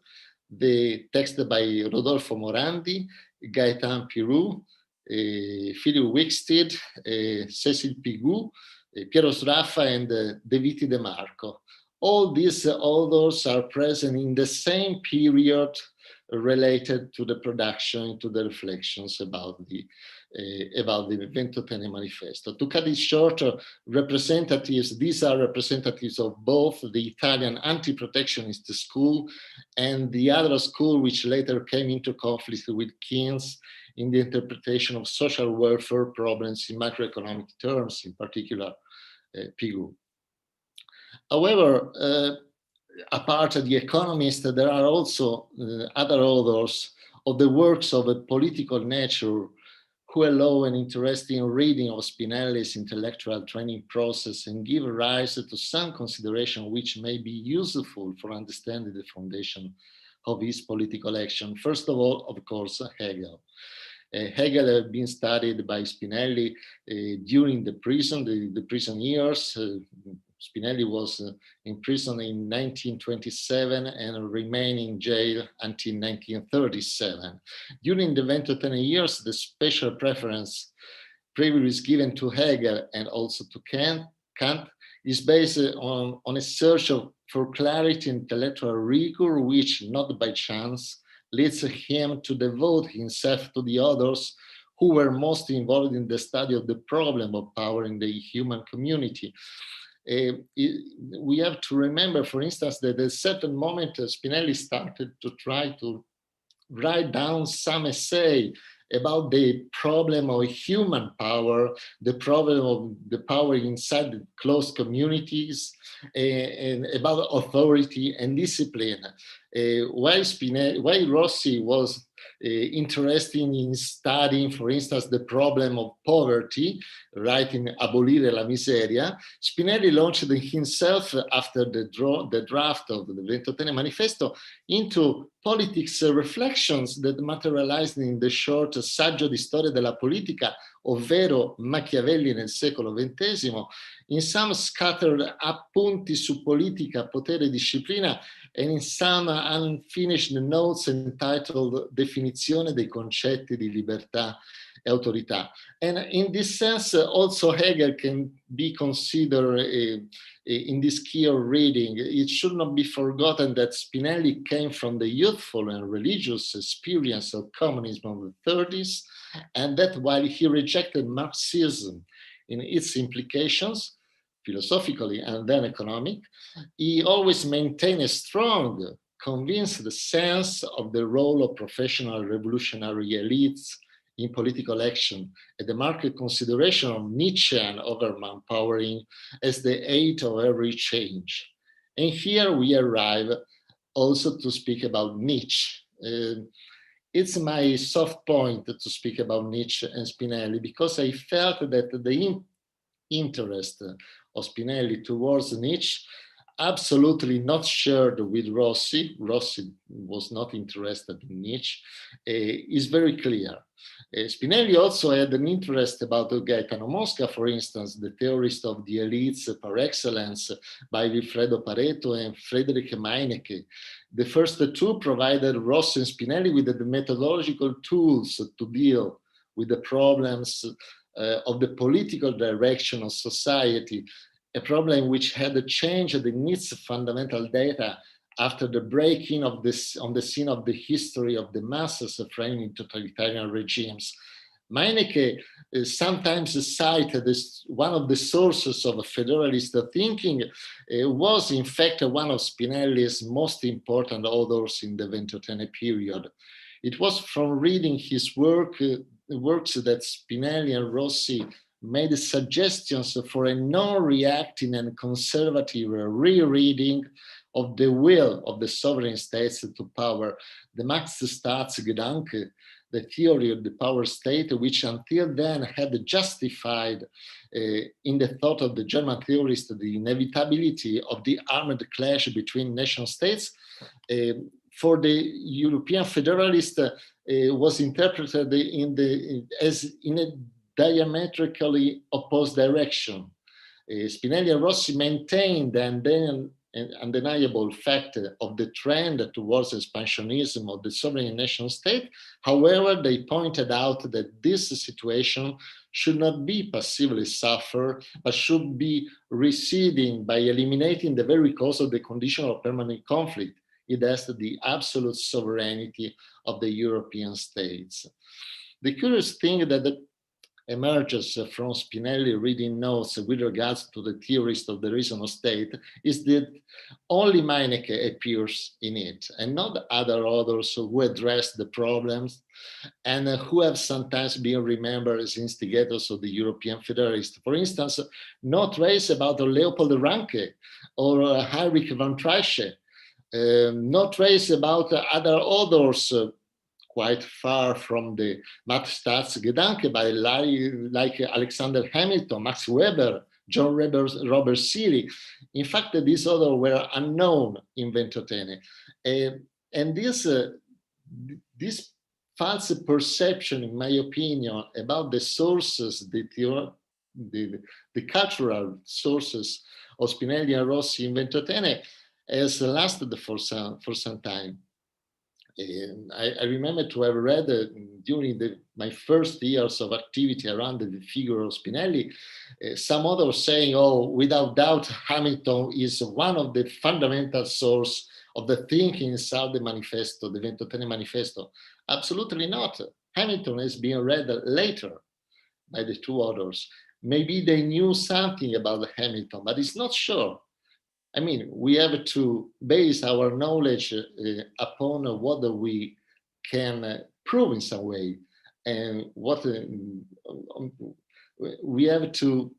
the text by Rodolfo Morandi, Gaetan Piero, Philip Wicksteed, Cecil Pigou, Piero Sraffa, and De Viti De Marco. All these authors are present in the same period related to the production, to the reflections about the Ventotene Manifesto. To cut it short, these are representatives of both the Italian anti-protectionist school and the other school which later came into conflict with Keynes in the interpretation of social welfare problems in macroeconomic terms, in particular Pigou. However, apart from the economists, there are also other authors of the works of a political nature who allow an interesting reading of Spinelli's intellectual training process and give rise to some consideration which may be useful for understanding the foundation of his political action. First of all, of course, Hegel. Hegel had been studied by Spinelli during the prison years. Spinelli was in prison in 1927 and remained in jail until 1937. During the Ventotene years, the special preference previously given to Hegel and also to Kant is based on a search for clarity and intellectual rigor, which, not by chance, leads him to devote himself to the others who were most involved in the study of the problem of power in the human community. We have to remember, for instance, that at a certain moment Spinelli started to try to write down some essay about the problem of human power, the problem of the power inside the closed communities, and about authority and discipline. While Rossi was interested in studying, for instance, the problem of poverty, writing Abolire la miseria, Spinelli launched himself, after the draft of the Ventotene Manifesto, into politics reflections that materialized in the short Saggio di storia della politica, ovvero Machiavelli nel secolo XX, in some scattered appunti su politica, potere e disciplina, and in some unfinished notes entitled Definizione dei concetti di libertà e autorità. And in this sense, also Hegel can be considered in this key of reading. It should not be forgotten that Spinelli came from the youthful and religious experience of communism of the 30s, and that while he rejected Marxism in its implications, philosophically and then economic, he always maintained a strong, convinced sense of the role of professional revolutionary elites in political action, and the marked consideration of Nietzschean overpowering as the aid of every change. And here we arrive also to speak about Nietzsche. It's my soft point to speak about Nietzsche and Spinelli, because I felt that the interest of Spinelli towards Nietzsche, absolutely not shared with Rossi. Rossi was not interested in Nietzsche, is very clear. Spinelli also had an interest about Gaetano Mosca, for instance, the theorist of the elites par excellence, by Wilfredo Pareto and Friedrich Meinecke. The first two provided Rossi and Spinelli with the methodological tools to deal with the problems of the political direction of society, a problem which had changed in its fundamental data after the breaking of this on the scene of the history of the masses framing totalitarian regimes. Meinecke sometimes cited as one of the sources of federalist thinking, was in fact one of Spinelli's most important authors in the Ventotene period. It was from reading his works that Spinelli and Rossi made suggestions for a non-reacting and conservative rereading of the will of the sovereign states to power, the Machtstaatsgedanke, the theory of the power state, which until then had justified in the thought of the German theorist the inevitability of the armed clash between nation states. For the European federalist, was interpreted as in a diametrically opposed direction. Spinelli and Rossi maintained the undeniable fact of the trend towards expansionism of the sovereign nation state. However, they pointed out that this situation should not be passively suffered, but should be receding by eliminating the very cause of the condition of permanent conflict. It has the absolute sovereignty of the European states. The curious thing that emerges from Spinelli reading notes with regards to the theorist of the reason of state is that only Meinecke appears in it, and not other authors who address the problems and who have sometimes been remembered as instigators of the European Federalists. For instance, no trace about Leopold Ranke or Heinrich von Treitschke, no trace about other authors quite far from the Machtstaatsgedanke, by like Alexander Hamilton, Max Weber, John Robert Seeley. In fact, these authors were unknown in Ventotene. And this false perception, in my opinion, about the sources, the cultural sources of Spinelli and Rossi in Ventotene has lasted for some time. I remember to have read during my first years of activity around the figure of Spinelli, some others saying, oh, without doubt, Hamilton is one of the fundamental source of the thinking inside the manifesto, the Ventotene Manifesto. Absolutely not. Hamilton has been read later by the two authors. Maybe they knew something about Hamilton, but it's not sure. I mean, we have to base our knowledge upon what we can prove in some way, and what we have to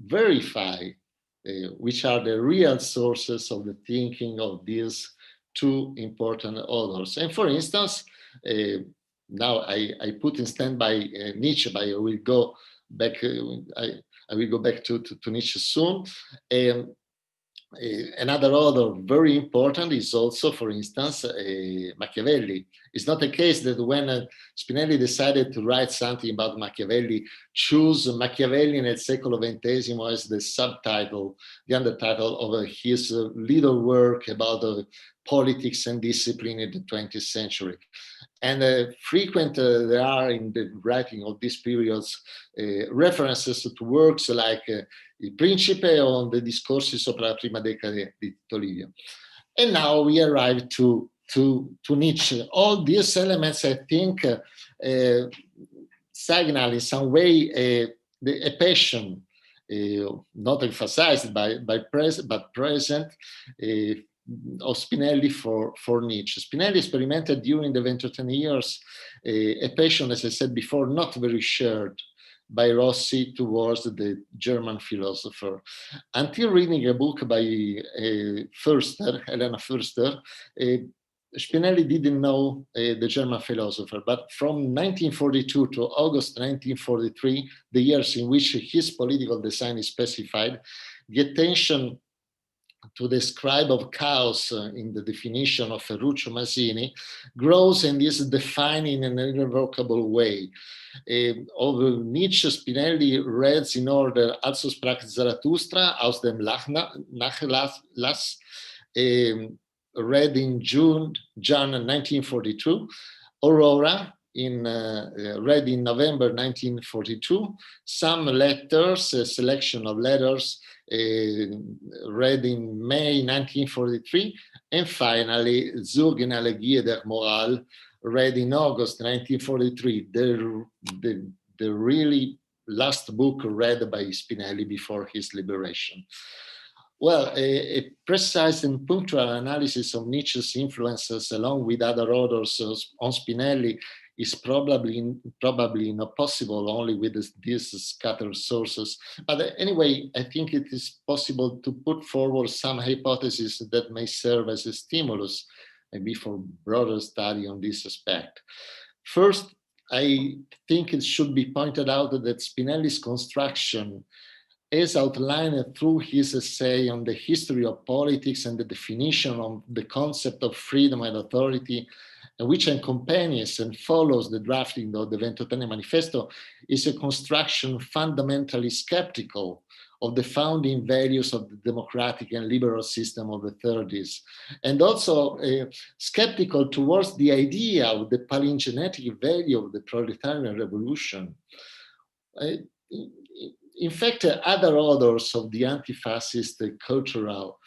verify which are the real sources of the thinking of these two important authors. And for instance, now I put in standby Nietzsche, but I will go back. I will go back to Nietzsche soon. Another author very important is also, for instance, Machiavelli. It's not the case that when Spinelli decided to write something about Machiavelli, choose Machiavelli nel secolo XX as the subtitle, the undertitle of his little work about politics and discipline in the 20th century. And frequent there are in the writing of these periods references to works like Il Principe on the Discorsi sopra la prima decade di Tito Livio. And now we arrive to Nietzsche. All these elements, I think, signal in some way a passion, not emphasized but present, of Spinelli for Nietzsche. Spinelli experimented during the Ventotene years a passion, as I said before, not very shared by Rossi towards the German philosopher. Until reading a book by Helena Förster, Spinelli didn't know the German philosopher, but from 1942 to August 1943, the years in which his political design is specified, the attention to the scribe of chaos in the definition of Ferruccio Masini grows and is defined in an irrevocable way. Of Nietzsche, Spinelli reads in order Also sprach Zarathustra, Aus dem Nachlass, read in June 1942, Aurora, read in November 1942, some letters, a selection of letters, read in May 1943, and finally Zur Genealogie der Moral, read in August 1943, the really last book read by Spinelli before his liberation. Well, a precise and punctual analysis of Nietzsche's influences along with other authors on Spinelli is probably not possible only with these scattered sources. But anyway, I think it is possible to put forward some hypotheses that may serve as a stimulus, maybe for broader study on this aspect. First, I think it should be pointed out that Spinelli's construction, as outlined through his essay on the history of politics and the definition of the concept of freedom and authority, which accompanies and follows the drafting of the Ventotene Manifesto, is a construction fundamentally skeptical of the founding values of the democratic and liberal system of the 30s, and also skeptical towards the idea of the palingenetic value of the proletarian revolution. In fact, other authors of the anti-fascist cultural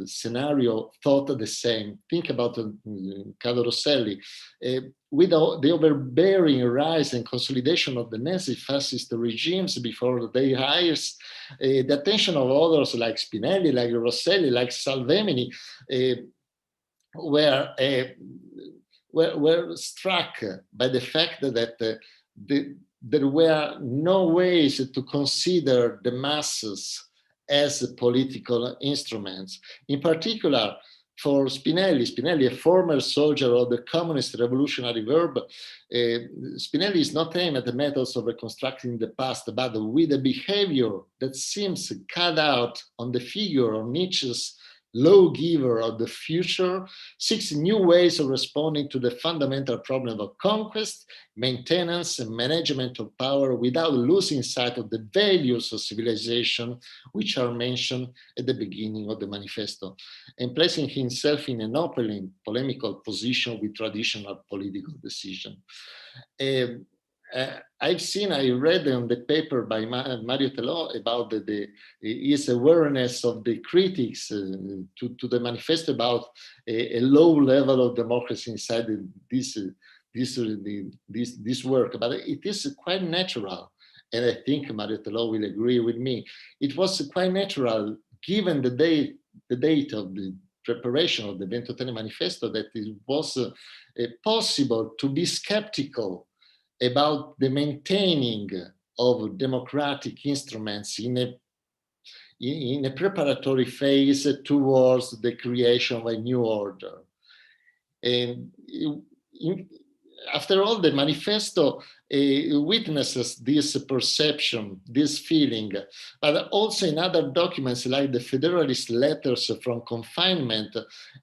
scenario thought the same. Think about Carlo Rosselli. With the overbearing rise and consolidation of the Nazi-fascist regimes before their eyes, the attention of others like Spinelli, like Rosselli, like Salvemini were struck by the fact that there were no ways to consider the masses as political instruments. In particular, for Spinelli, a former soldier of the communist revolutionary verb, Spinelli is not aimed at the methods of reconstructing the past, but with a behavior that seems cut out on the figure of Nietzsche's lawgiver of the future, seeks new ways of responding to the fundamental problem of conquest, maintenance, and management of power without losing sight of the values of civilization which are mentioned at the beginning of the manifesto, and placing himself in an open, polemical position with traditional political decision. I read on the paper by Mario Telò about his awareness of the critics to the manifesto about a low level of democracy inside this work, but it is quite natural, and I think Mario Telò will agree with me. It was quite natural, given the date of the preparation of the Ventotene Manifesto, that it was possible to be skeptical about the maintaining of democratic instruments in a preparatory phase towards the creation of a new order. And after all, the manifesto witnesses this perception, this feeling, but also in other documents like the Federalist letters from confinement,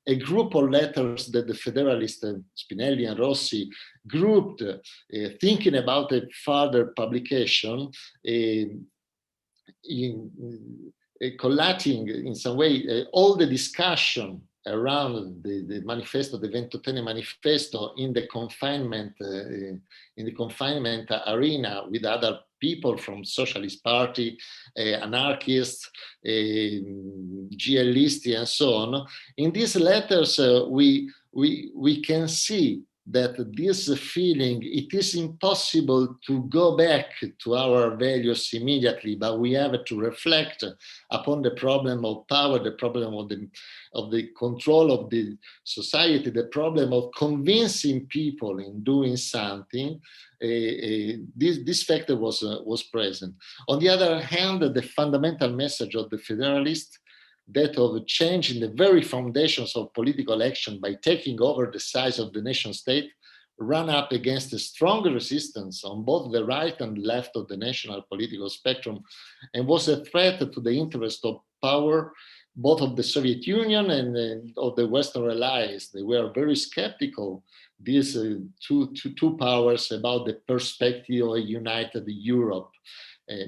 a group of letters that the Federalists, Spinelli and Rossi, grouped, thinking about a further publication, collating in some way all the discussion around the manifesto, the Ventotene Manifesto, in the confinement arena with other people from Socialist Party, anarchists, GListi, and so on. In these letters, we can see that this feeling, it is impossible to go back to our values immediately, but we have to reflect upon the problem of power, the problem of the control of the society, the problem of convincing people in doing something. This factor was present. On the other hand, the fundamental message of the Federalists, that of changing the very foundations of political action by taking over the size of the nation state, ran up against a strong resistance on both the right and left of the national political spectrum, and was a threat to the interest of power, both of the Soviet Union and of the Western allies. They were very skeptical, these two powers, about the perspective of a united Europe.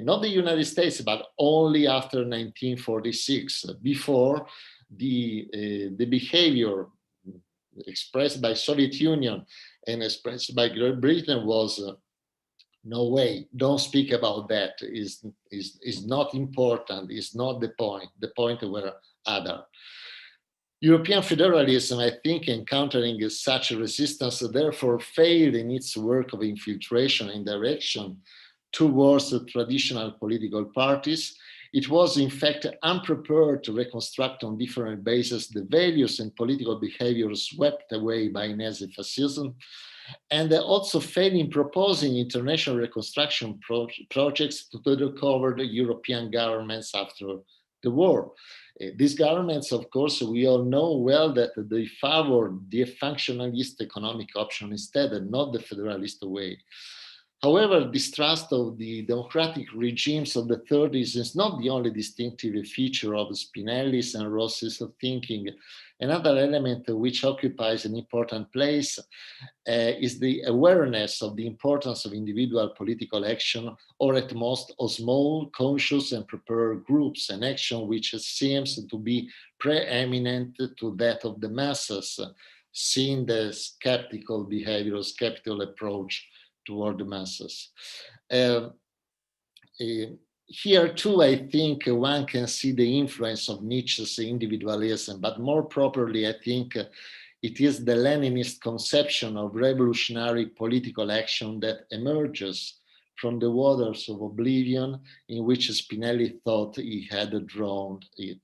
Not the United States, but only after 1946. Before, the behavior expressed by Soviet Union and expressed by Great Britain was no way, don't speak about that, is not important, is not the point. The point were other. European federalism, I think, encountering such resistance, therefore failed in its work of infiltration and direction towards the traditional political parties. It was, in fact, unprepared to reconstruct on different bases the values and political behaviors swept away by Nazi fascism, and also failed in proposing international reconstruction projects to recover the European governments after the war. These governments, of course, we all know well that they favored the functionalist economic option instead, and not the federalist way. However, distrust of the democratic regimes of the 30s is not the only distinctive feature of Spinelli's and Rossi's thinking. Another element which occupies an important place is the awareness of the importance of individual political action, or at most of small, conscious and prepared groups, an action which seems to be preeminent to that of the masses, seeing the skeptical behavior, skeptical approach toward the masses. Here too, I think one can see the influence of Nietzsche's individualism, but more properly, I think it is the Leninist conception of revolutionary political action that emerges from the waters of oblivion in which Spinelli thought he had drowned it.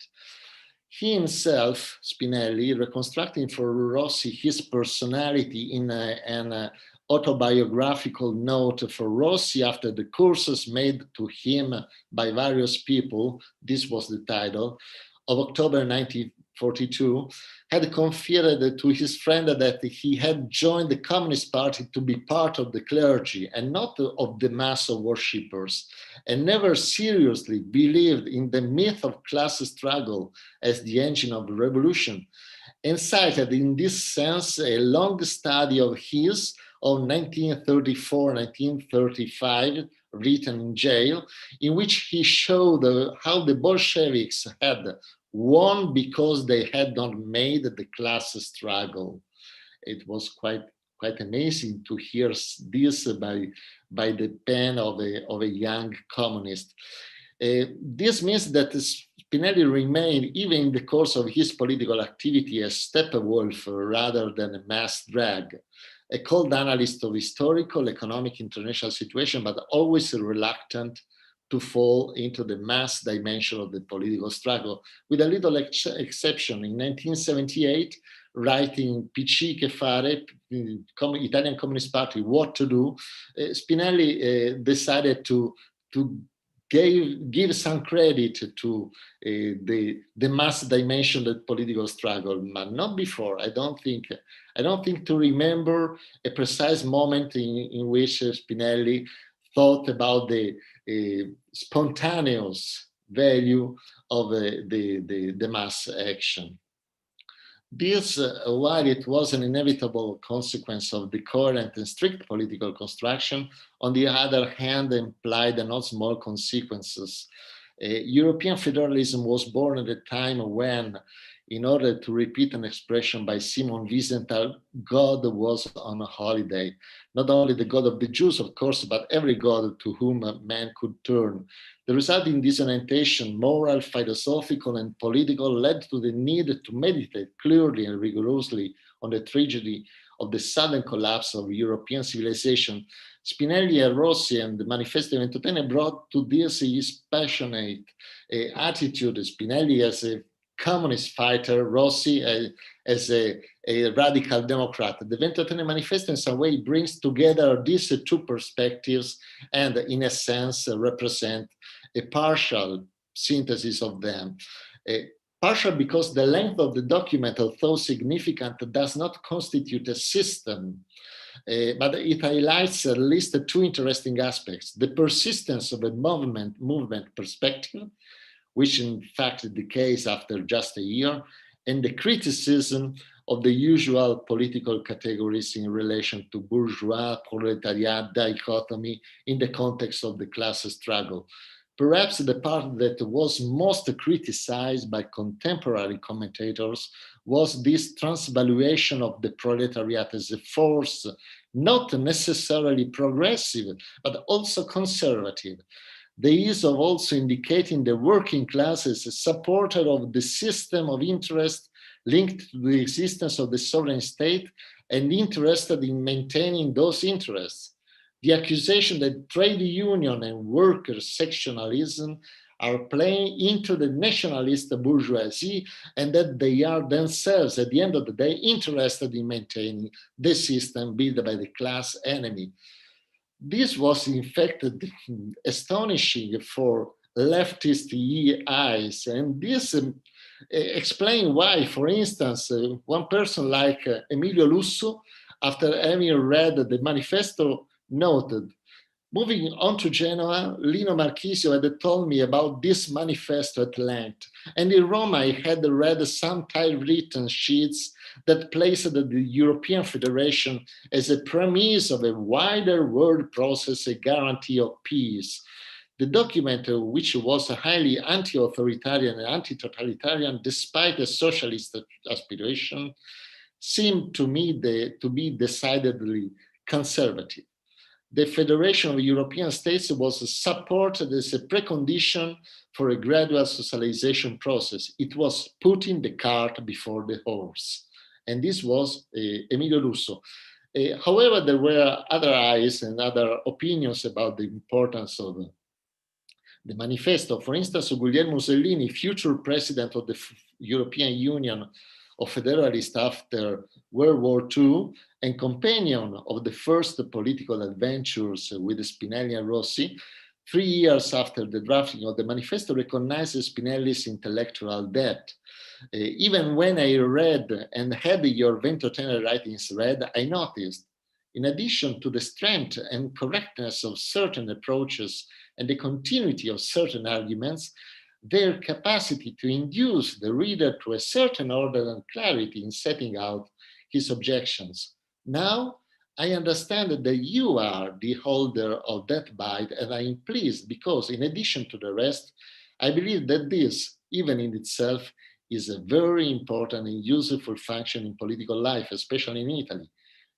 He himself, Spinelli, reconstructing for Rossi his personality in an autobiographical note for Rossi after the courses made to him by various people, this was the title, of October 1942, had confided to his friend that he had joined the Communist Party to be part of the clergy and not of the mass of worshippers, and never seriously believed in the myth of class struggle as the engine of the revolution, and cited in this sense a long study of his of 1934-1935, written in jail, in which he showed how the Bolsheviks had won because they had not made the class struggle. It was quite amazing to hear this by the pen of a young communist. This means that Spinelli remained, even in the course of his political activity, a steppenwolf rather than a mass drag, a cold analyst of historical, economic, international situation, but always reluctant to fall into the mass dimension of the political struggle, with a little exception. In 1978, writing PC che fare, Italian Communist Party, what to do, Spinelli decided to give some credit to the mass dimension of the political struggle, but not before. I don't think to remember a precise moment in which Spinelli thought about the spontaneous value of the mass action. This, while it was an inevitable consequence of the coherent and strict political construction, on the other hand, implied not small consequences. European federalism was born at a time when, in order to repeat an expression by Simon Wiesenthal, God was on a holiday. Not only the God of the Jews, of course, but every God to whom a man could turn. The resulting disorientation, moral, philosophical, and political, led to the need to meditate clearly and rigorously on the tragedy of the sudden collapse of European civilization. Spinelli and Rossi and the Manifesto Ventotene brought to this his passionate attitude. Spinelli as a communist fighter, Rossi as a radical Democrat. The Ventotene Manifesto in some way brings together these two perspectives and in a sense represent a partial synthesis of them. Partial because the length of the document, although significant, does not constitute a system, but it highlights at least two interesting aspects: the persistence of a movement perspective, which in fact is the case after just a year, and the criticism of the usual political categories in relation to bourgeois proletariat dichotomy in the context of the class struggle. Perhaps the part that was most criticized by contemporary commentators was this transvaluation of the proletariat as a force, not necessarily progressive, but also conservative. The ease of also indicating the working class as a supporter of the system of interest linked to the existence of the sovereign state and interested in maintaining those interests. The accusation that trade union and worker sectionalism are playing into the nationalist bourgeoisie and that they are themselves, at the end of the day, interested in maintaining the system built by the class enemy. This was in fact astonishing for leftist eyes, and this explains why, for instance, one person like Emilio Lusso, after having read the manifesto, noted, moving on to Genoa, Lino Marchisio had told me about this manifesto at length, and in Rome I had read some typewritten sheets that placed the European Federation as a premise of a wider world process, a guarantee of peace. The document, which was highly anti-authoritarian and anti-totalitarian despite a socialist aspiration, seemed to me to be decidedly conservative. The Federation of European States was supported as a precondition for a gradual socialization process. It was putting the cart before the horse. And this was Emilio Lusso. However, there were other eyes and other opinions about the importance of the manifesto. For instance, Guglielmo Mussolini, future president of the European Union of Federalists after World War II and companion of the first political adventures with Spinelli and Rossi, 3 years after the drafting of the manifesto, recognizes Spinelli's intellectual depth. Even when I read and had your Ventotene writings read, I noticed, in addition to the strength and correctness of certain approaches and the continuity of certain arguments, their capacity to induce the reader to a certain order and clarity in setting out his objections. Now, I understand that you are the holder of that bite, and I am pleased because, in addition to the rest, I believe that this, even in itself, is a very important and useful function in political life, especially in Italy.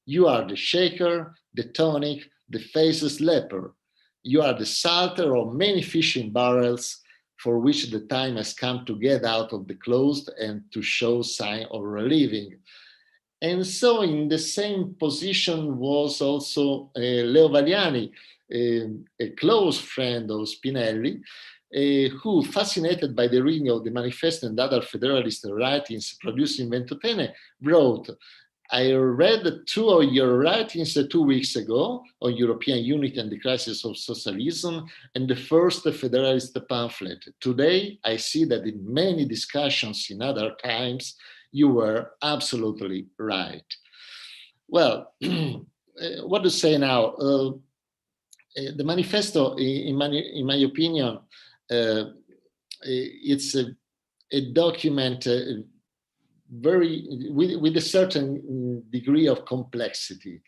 You are the shaker, the tonic, the faceless leper. You are the salter of many fishing barrels for which the time has come to get out of the closed and to show sign of relieving. And so in the same position was also Leo Valiani, a close friend of Spinelli, who, fascinated by the reading of the Manifesto and other Federalist writings produced in Ventotene, wrote, I read 2 of your writings 2 weeks ago on European unity and the crisis of socialism, and the first Federalist pamphlet. Today, I see that in many discussions in other times, you were absolutely right. Well, what to say now? The manifesto, in my opinion, it's a document with a certain degree of complexity.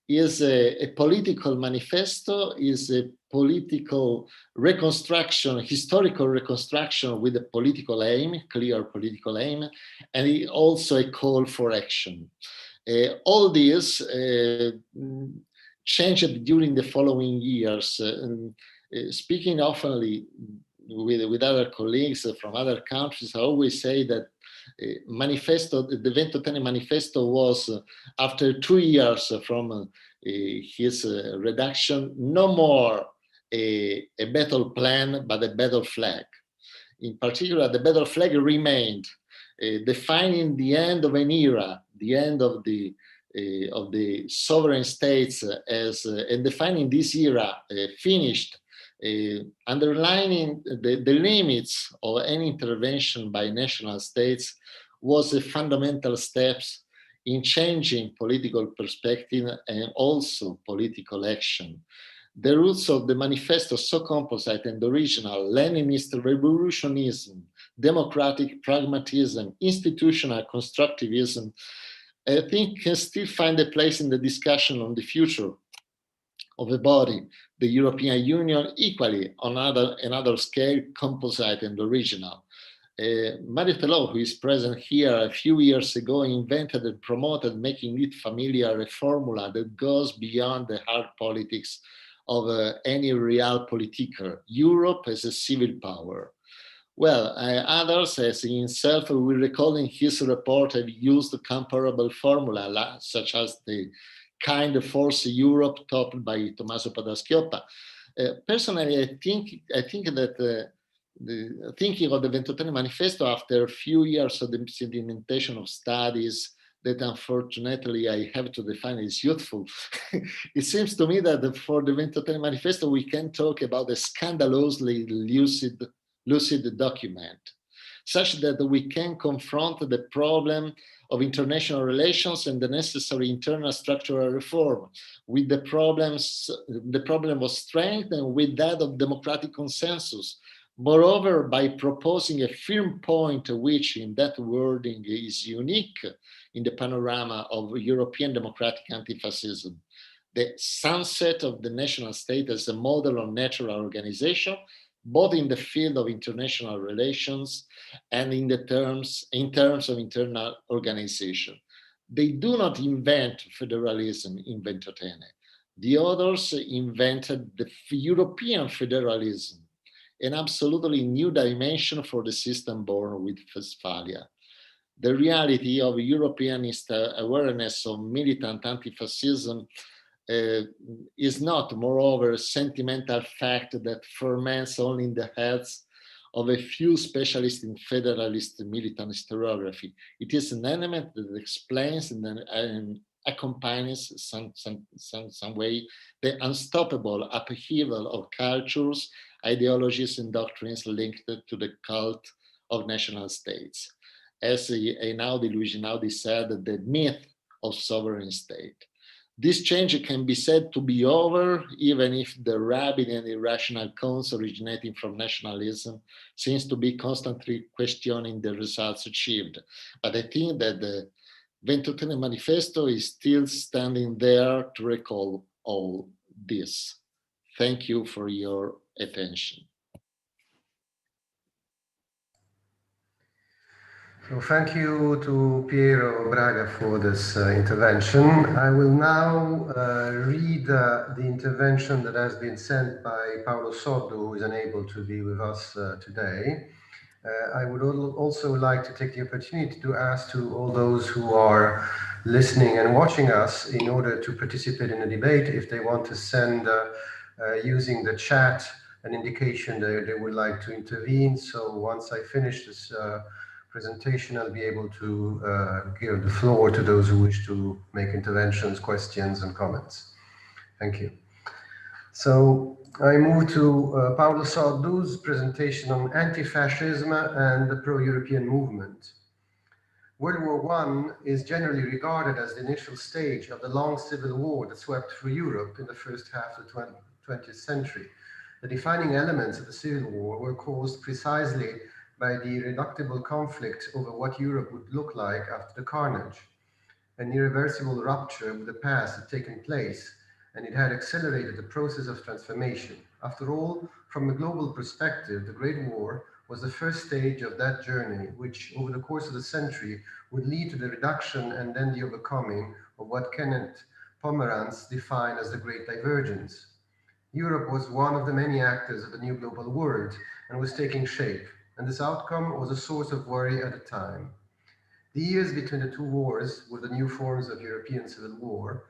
Is a political manifesto, is a political reconstruction, historical reconstruction with a political aim, clear political aim, and also a call for action. All this changed during the following years. Speaking oftenly with other colleagues from other countries, I always say that the Ventotene Manifesto was, after 2 years from his redaction, no more a battle plan, but a battle flag. In particular, the battle flag remained, defining the end of an era, the end of the sovereign states, and defining this era finished. Underlining the limits of any intervention by national states was a fundamental step in changing political perspective and also political action. The roots of the manifesto, so composite and original, Leninist revolutionism, democratic pragmatism, institutional constructivism, I think can still find a place in the discussion on the future of a body, the European Union, equally on another scale, composite and original. Marie-Thelot, who is present here, a few years ago invented and promoted, making it familiar, a formula that goes beyond the hard politics of any realpolitiker. Europe as a civil power. Well, others, as himself, will recall in his report, have used comparable formula, such as the kind force Europe topped by Tommaso Padoa-Schioppa. Personally, I think that thinking of the Ventotene Manifesto after a few years of the sedimentation of studies that unfortunately I have to define as youthful, it seems to me that for the Ventotene Manifesto we can talk about a scandalously lucid document, such that we can confront the problem of international relations and the necessary internal structural reform with the problem of strength and with that of democratic consensus. Moreover, by proposing a firm point which in that wording is unique in the panorama of European democratic anti-fascism, the sunset of the national state as a model of natural organization, both in the field of international relations and in terms of internal organization. They do not invent federalism in Ventotene. The authors invented the European federalism, an absolutely new dimension for the system born with Westphalia. The reality of Europeanist awareness of militant anti-fascism is not, moreover, a sentimental fact that ferments only in the heads of a few specialists in federalist militant historiography. It is an element that explains and accompanies some way the unstoppable upheaval of cultures, ideologies, and doctrines linked to the cult of national states. As Luigi Einaudi said, the myth of sovereign state. This change can be said to be over, even if the rabid and irrational cones originating from nationalism seems to be constantly questioning the results achieved. But I think that the VENTOTENE Manifesto is still standing there to recall all this. Thank you for your attention. So thank you to Piero Braga for this intervention. I will now read the intervention that has been sent by Paolo Soddo, who is unable to be with us today. I would also like to take the opportunity to ask to all those who are listening and watching us in order to participate in the debate, if they want to send using the chat an indication that they would like to intervene. So once I finish this presentation, I'll be able to give the floor to those who wish to make interventions, questions, and comments. Thank you. So I move to Paolo Soddo's presentation on anti-fascism and the pro-European movement. World War I is generally regarded as the initial stage of the long civil war that swept through Europe in the first half of the 20th century. The defining elements of the Civil War were caused precisely by the irreducible conflict over what Europe would look like after the carnage. An irreversible rupture with the past had taken place, and it had accelerated the process of transformation. After all, from a global perspective, the Great War was the first stage of that journey, which over the course of the century would lead to the reduction and then the overcoming of what Kenneth Pomeranz defined as the Great Divergence. Europe was one of the many actors of the new global world and was taking shape, and this outcome was a source of worry at the time. The years between the two wars, with the new forms of European civil war,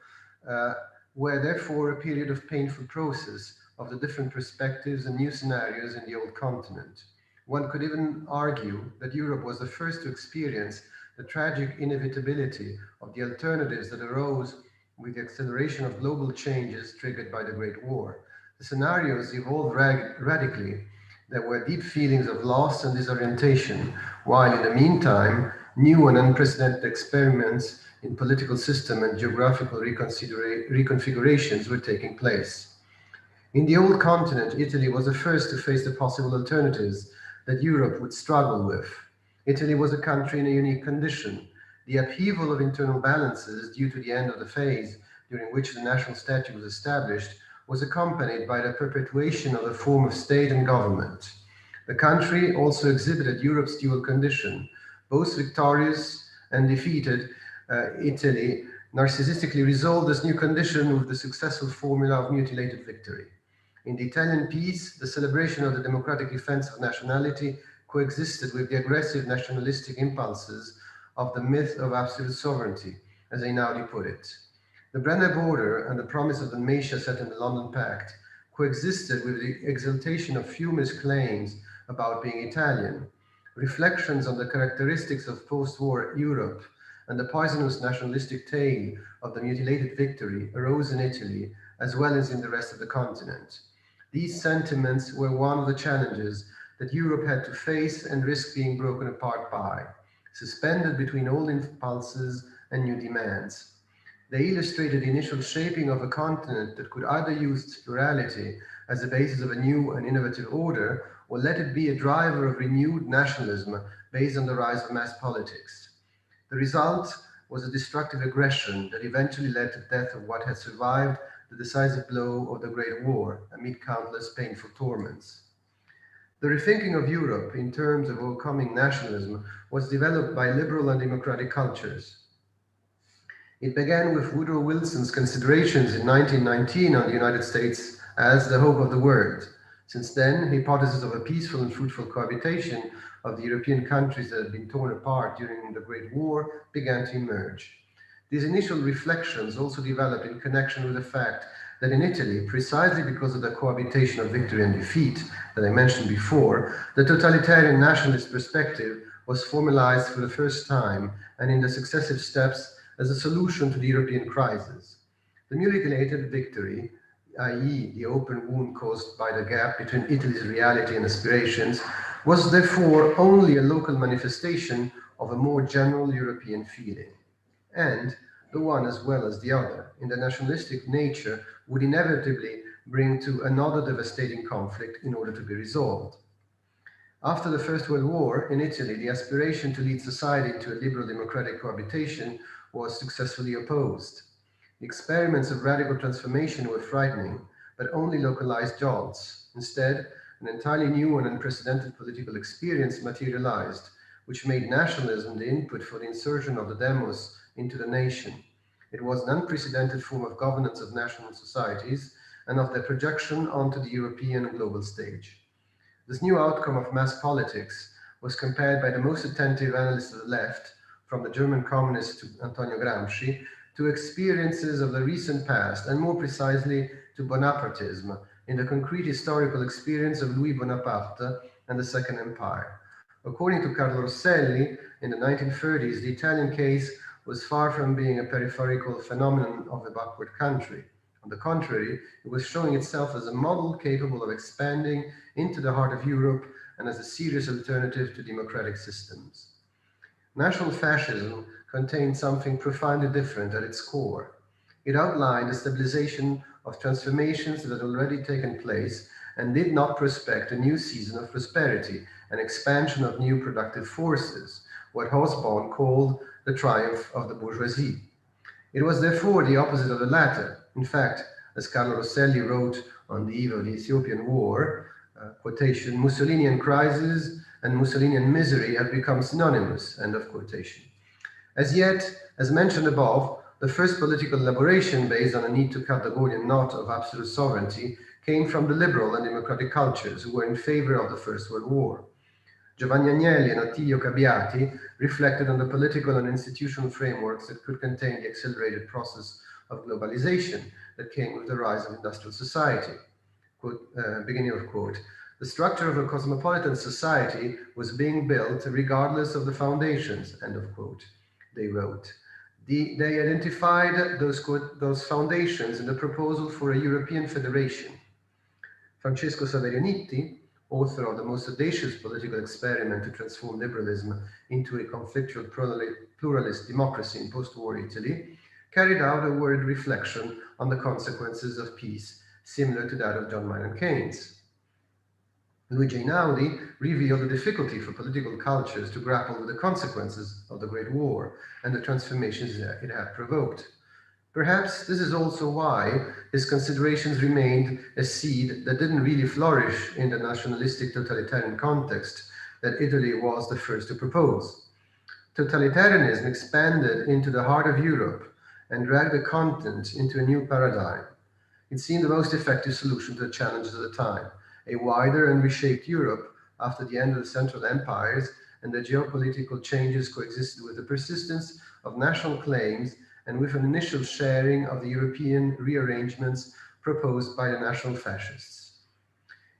were therefore a period of painful process of the different perspectives and new scenarios in the old continent. One could even argue that Europe was the first to experience the tragic inevitability of the alternatives that arose with the acceleration of global changes triggered by the Great War. The scenarios evolved radically. There were deep feelings of loss and disorientation, while in the meantime, new and unprecedented experiments in political system and geographical reconfigurations were taking place. In the old continent, Italy was the first to face the possible alternatives that Europe would struggle with. Italy was a country in a unique condition. The upheaval of internal balances due to the end of the phase during which the national state was established was accompanied by the perpetuation of the form of state and government. The country also exhibited Europe's dual condition. Both victorious and defeated Italy narcissistically resolved this new condition with the successful formula of mutilated victory. In the Italian peace, the celebration of the democratic defense of nationality coexisted with the aggressive nationalistic impulses of the myth of absolute sovereignty, as Einaudi put it. The Brenner border and the promise of the Dalmatia set in the London Pact coexisted with the exaltation of Fiume's claims about being Italian. Reflections on the characteristics of post-war Europe and the poisonous nationalistic tale of the mutilated victory arose in Italy as well as in the rest of the continent. These sentiments were one of the challenges that Europe had to face and risk being broken apart by, suspended between old impulses and new demands. They illustrated the initial shaping of a continent that could either use plurality as the basis of a new and innovative order, or let it be a driver of renewed nationalism based on the rise of mass politics. The result was a destructive aggression that eventually led to the death of what had survived the decisive blow of the Great War amid countless painful torments. The rethinking of Europe in terms of overcoming nationalism was developed by liberal and democratic cultures. It began with Woodrow Wilson's considerations in 1919 on the United States as the hope of the world. Since then, hypotheses of a peaceful and fruitful cohabitation of the European countries that had been torn apart during the Great War began to emerge. These initial reflections also developed in connection with the fact that in Italy, precisely because of the cohabitation of victory and defeat that I mentioned before, the totalitarian nationalist perspective was formalized for the first time, and in the successive steps, as a solution to the European crisis. The mutilated victory, i.e. the open wound caused by the gap between Italy's reality and aspirations, was therefore only a local manifestation of a more general European feeling. And the one as well as the other, in their nationalistic nature, would inevitably bring to another devastating conflict in order to be resolved. After the First World War, in Italy, the aspiration to lead society into a liberal democratic cohabitation was successfully opposed. The experiments of radical transformation were frightening, but only localized jolts. Instead, an entirely new and unprecedented political experience materialized, which made nationalism the input for the insertion of the demos into the nation. It was an unprecedented form of governance of national societies and of their projection onto the European and global stage. This new outcome of mass politics was compared by the most attentive analysts of the left, from the German communist to Antonio Gramsci, to experiences of the recent past, and more precisely to Bonapartism, in the concrete historical experience of Louis Bonaparte and the Second Empire. According to Carlo Rosselli, in the 1930s, the Italian case was far from being a peripheral phenomenon of a backward country. On the contrary, it was showing itself as a model capable of expanding into the heart of Europe and as a serious alternative to democratic systems. National fascism contained something profoundly different at its core. It outlined the stabilization of transformations that had already taken place and did not prospect a new season of prosperity, an expansion of new productive forces, what Hobsbawm called the triumph of the bourgeoisie. It was therefore the opposite of the latter. In fact, as Carlo Rosselli wrote on the eve of the Ethiopian War, quotation, Mussolinian crisis and Mussolinian misery have become synonymous, end of quotation. As yet, as mentioned above, the first political elaboration based on a need to cut the Gordian knot of absolute sovereignty came from the liberal and democratic cultures who were in favor of the First World War. Giovanni Agnelli and Attilio Cabbiati reflected on the political and institutional frameworks that could contain the accelerated process of globalization that came with the rise of industrial society. Quote, beginning of quote. The structure of a cosmopolitan society was being built regardless of the foundations, end of quote, they wrote. They identified those foundations in the proposal for a European federation. Francesco Saverio-Nitti, author of the most audacious political experiment to transform liberalism into a conflictual pluralist democracy in post-war Italy, carried out a worried reflection on the consequences of peace, similar to that of John Maynard Keynes. Luigi Einaudi revealed the difficulty for political cultures to grapple with the consequences of the Great War and the transformations it had provoked. Perhaps this is also why his considerations remained a seed that didn't really flourish in the nationalistic totalitarian context that Italy was the first to propose. Totalitarianism expanded into the heart of Europe and dragged the continent into a new paradigm. It seemed the most effective solution to the challenges of the time, a wider and reshaped Europe after the end of the Central Empires and the geopolitical changes coexisted with the persistence of national claims and with an initial sharing of the European rearrangements proposed by the national fascists.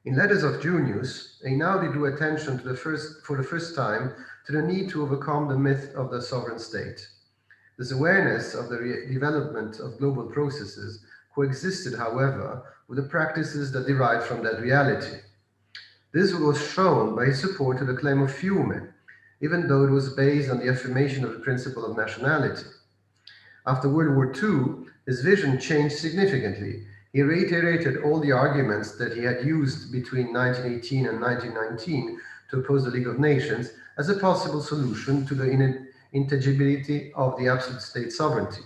In Letters of Junius, Einaudi drew attention to for the first time to the need to overcome the myth of the sovereign state. This awareness of the development of global processes coexisted, however, with the practices that derived from that reality. This was shown by his support to the claim of Fiume, even though it was based on the affirmation of the principle of nationality. After World War II, his vision changed significantly. He reiterated all the arguments that he had used between 1918 and 1919 to oppose the League of Nations as a possible solution to the intangibility of the absolute state sovereignty.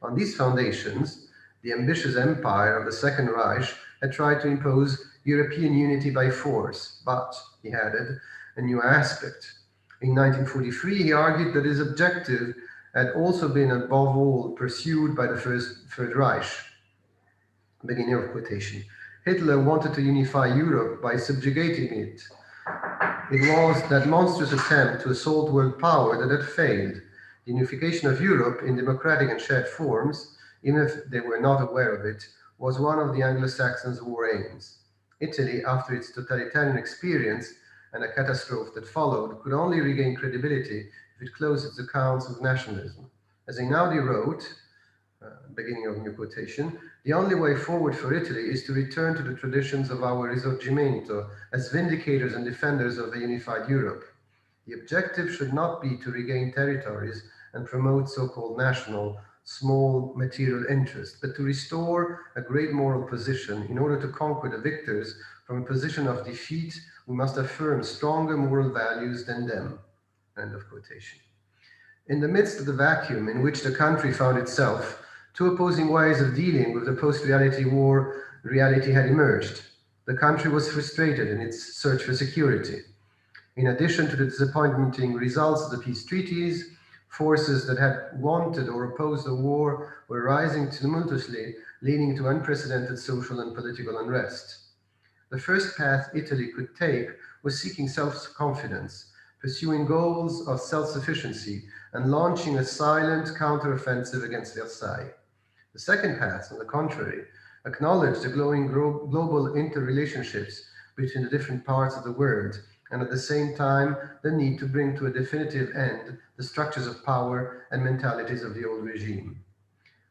On these foundations, the ambitious empire of the Second Reich had tried to impose European unity by force, but, he added, a new aspect. In 1943, he argued that his objective had also been above all pursued by the Third Reich. Beginning of quotation. Hitler wanted to unify Europe by subjugating it. It was that monstrous attempt to assault world power that had failed. The unification of Europe in democratic and shared forms, even if they were not aware of it, was one of the Anglo-Saxons' war aims. Italy, after its totalitarian experience and a catastrophe that followed, could only regain credibility if it closed its accounts with nationalism. As Einaudi wrote, beginning of new quotation, the only way forward for Italy is to return to the traditions of our Risorgimento as vindicators and defenders of a unified Europe. The objective should not be to regain territories and promote so-called national, small material interests, but to restore a great moral position. In order to conquer the victors from a position of defeat, we must affirm stronger moral values than them. End of quotation. In the midst of the vacuum in which the country found itself, two opposing ways of dealing with the post-reality war reality had emerged. The country was frustrated in its search for security. In addition to the disappointing results of the peace treaties, forces that had wanted or opposed the war were rising tumultuously, leading to unprecedented social and political unrest. The first path Italy could take was seeking self-confidence, pursuing goals of self-sufficiency, and launching a silent counter-offensive against Versailles. The second path, on the contrary, acknowledged the glowing global interrelationships between the different parts of the world, and at the same time, the need to bring to a definitive end the structures of power and mentalities of the old regime.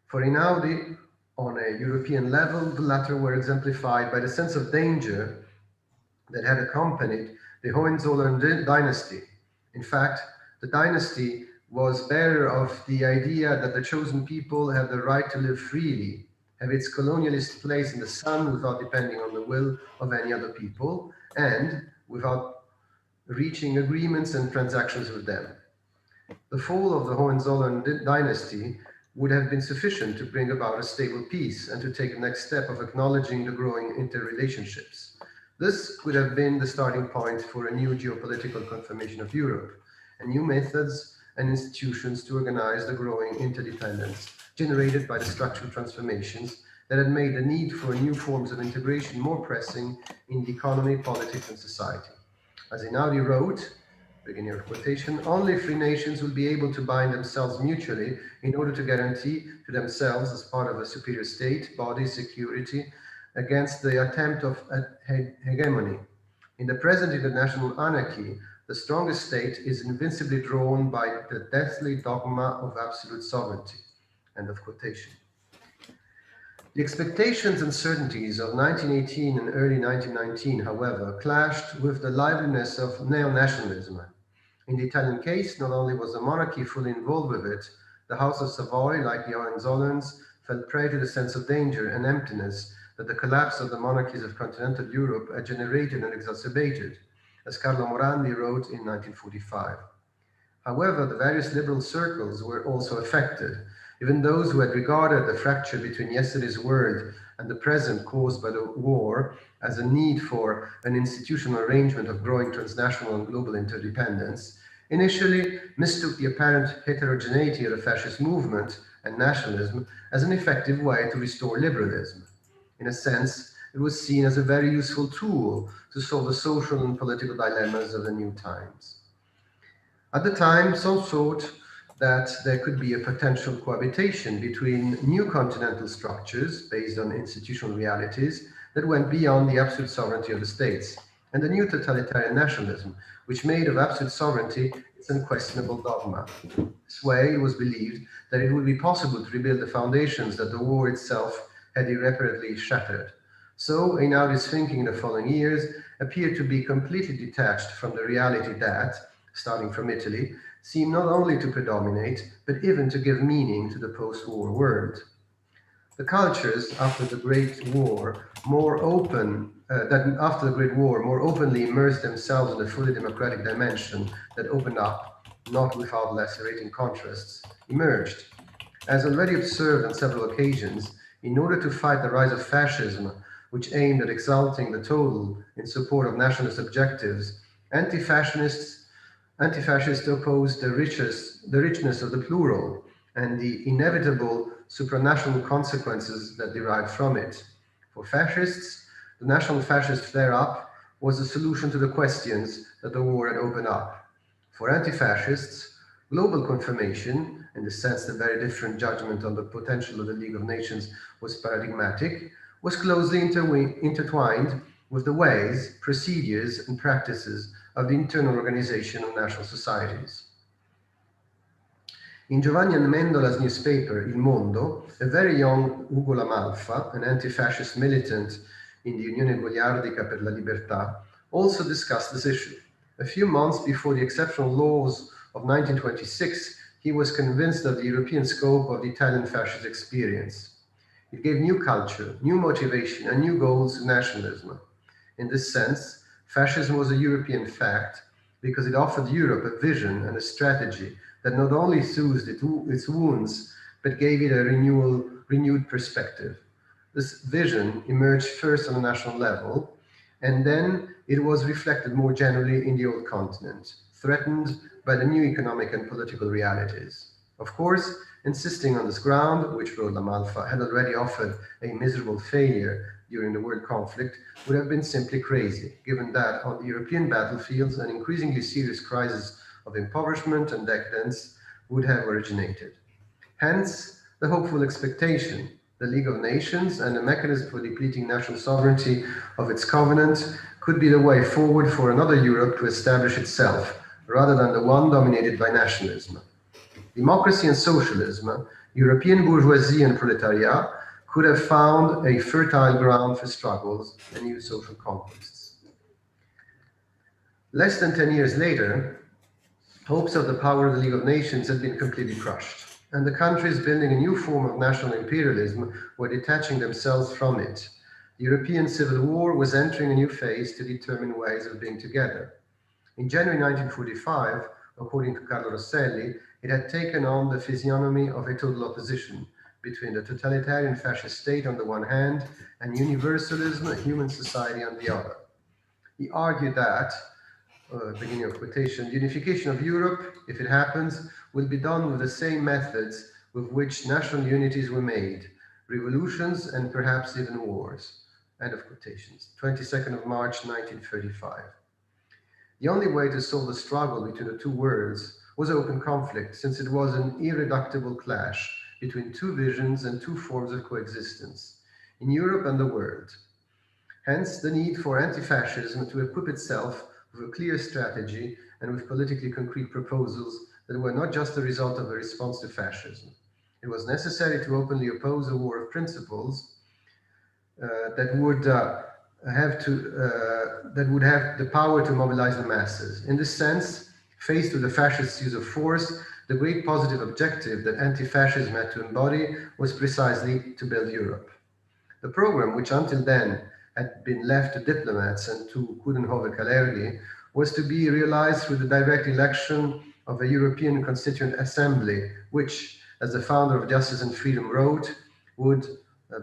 For Einaudi, on a European level, the latter were exemplified by the sense of danger that had accompanied the Hohenzollern dynasty. In fact, the dynasty was bearer of the idea that the chosen people have the right to live freely, have its colonialist place in the sun without depending on the will of any other people, and without reaching agreements and transactions with them. The fall of the Hohenzollern dynasty would have been sufficient to bring about a stable peace and to take the next step of acknowledging the growing interrelationships. This could have been the starting point for a new geopolitical confirmation of Europe, and new methods and institutions to organize the growing interdependence generated by the structural transformations that had made the need for new forms of integration more pressing in the economy, politics, and society. As Einaudi wrote, beginning of quotation, only free nations will be able to bind themselves mutually in order to guarantee to themselves, as part of a superior state, body, security, against the attempt of hegemony. In the present international anarchy, the strongest state is invincibly drawn by the deathly dogma of absolute sovereignty. End of quotation. The expectations and certainties of 1918 and early 1919, however, clashed with the liveliness of neo-nationalism. In the Italian case, not only was the monarchy fully involved with it, the House of Savoy, like the Hohenzollerns, fell prey to the sense of danger and emptiness that the collapse of the monarchies of continental Europe had generated and exacerbated, as Carlo Morandi wrote in 1945. However, the various liberal circles were also affected. Even those who had regarded the fracture between yesterday's world and the present caused by the war as a need for an institutional arrangement of growing transnational and global interdependence, initially mistook the apparent heterogeneity of the fascist movement and nationalism as an effective way to restore liberalism. In a sense, it was seen as a very useful tool to solve the social and political dilemmas of the new times. At the time, some thought that there could be a potential cohabitation between new continental structures based on institutional realities that went beyond the absolute sovereignty of the states, and the new totalitarian nationalism, which made of absolute sovereignty its unquestionable dogma. This way, it was believed that it would be possible to rebuild the foundations that the war itself had irreparably shattered. So, Einaudi's thinking in the following years appeared to be completely detached from the reality that, starting from Italy, seemed not only to predominate, but even to give meaning to the post-war world. The cultures after the Great War more openly immersed themselves in the fully democratic dimension that opened up, not without lacerating contrasts, emerged. As already observed on several occasions, in order to fight the rise of fascism, which aimed at exalting the total in support of nationalist objectives, anti-fascists opposed the richness of the plural and the inevitable supranational consequences that derived from it. For fascists, the national fascist flare-up was a solution to the questions that the war had opened up. For anti-fascists, global confirmation, in the sense that very different judgment on the potential of the League of Nations was paradigmatic, was closely intertwined with the ways, procedures, and practices of the internal organization of national societies. In Giovanni Amendola's newspaper, Il Mondo, a very young Ugo La Malfa, an anti-fascist militant in the Unione Goliardica per la Libertà, also discussed this issue. A few months before the exceptional laws of 1926, he was convinced of the European scope of the Italian fascist experience. It gave new culture, new motivation, and new goals to nationalism. In this sense, fascism was a European fact because it offered Europe a vision and a strategy that not only soothed its wounds, but gave it a renewed perspective. This vision emerged first on a national level, and then it was reflected more generally in the old continent, threatened by the new economic and political realities. Of course, insisting on this ground, which wrote La Malfa had already offered a miserable failure during the world conflict, would have been simply crazy, given that on the European battlefields an increasingly serious crisis of impoverishment and decadence would have originated. Hence, the hopeful expectation, the League of Nations and the mechanism for depleting national sovereignty of its covenant could be the way forward for another Europe to establish itself, rather than the one dominated by nationalism. Democracy and socialism, European bourgeoisie and proletariat could have found a fertile ground for struggles and new social conquests. Less than 10 years later, hopes of the power of the League of Nations had been completely crushed, and the countries building a new form of national imperialism were detaching themselves from it. The European Civil War was entering a new phase to determine ways of being together. In January 1945, according to Carlo Rosselli, it had taken on the physiognomy of a total opposition between the totalitarian fascist state on the one hand and universalism, human society on the other. He argued that, beginning of quotation, the unification of Europe, if it happens, will be done with the same methods with which national unities were made, revolutions and perhaps even wars. End of quotations. 22nd of March, 1935. The only way to solve the struggle between the two worlds was open conflict, since it was an irreducible clash between two visions and two forms of coexistence, in Europe and the world. Hence, the need for anti-fascism to equip itself with a clear strategy and with politically concrete proposals that were not just the result of a response to fascism. It was necessary to openly oppose a war of principles that would have the power to mobilize the masses. In this sense, faced with the fascist use of force, the great positive objective that anti-fascism had to embody was precisely to build Europe. The program, which until then had been left to diplomats and to Coudenhove Kalergi, was to be realized through the direct election of a European Constituent Assembly, which, as the founder of Justice and Freedom wrote, would,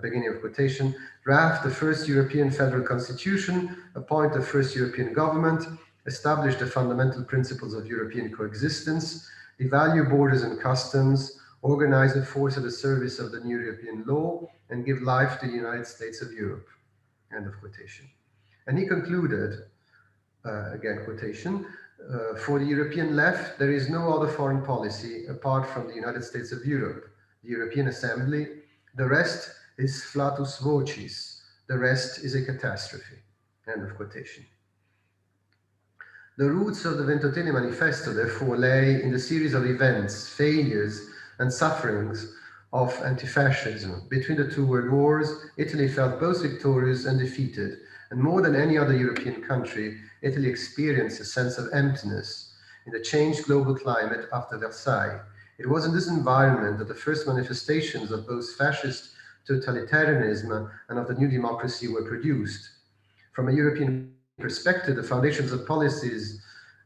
beginning of quotation, draft the first European Federal Constitution, appoint the first European government, establish the fundamental principles of European coexistence, devalue borders and customs, organize a force at the service of the new European law, and give life to the United States of Europe. End of quotation. And he concluded, again quotation, for the European left, there is no other foreign policy apart from the United States of Europe, the European Assembly. The rest is flatus vocis. The rest is a catastrophe. End of quotation. The roots of the Ventotene Manifesto, therefore, lay in the series of events, failures, and sufferings of anti-fascism. Between the two world wars, Italy felt both victorious and defeated, and more than any other European country, Italy experienced a sense of emptiness in the changed global climate after Versailles. It was in this environment that the first manifestations of both fascist totalitarianism and of the new democracy were produced. From a European perspective, the foundations of policies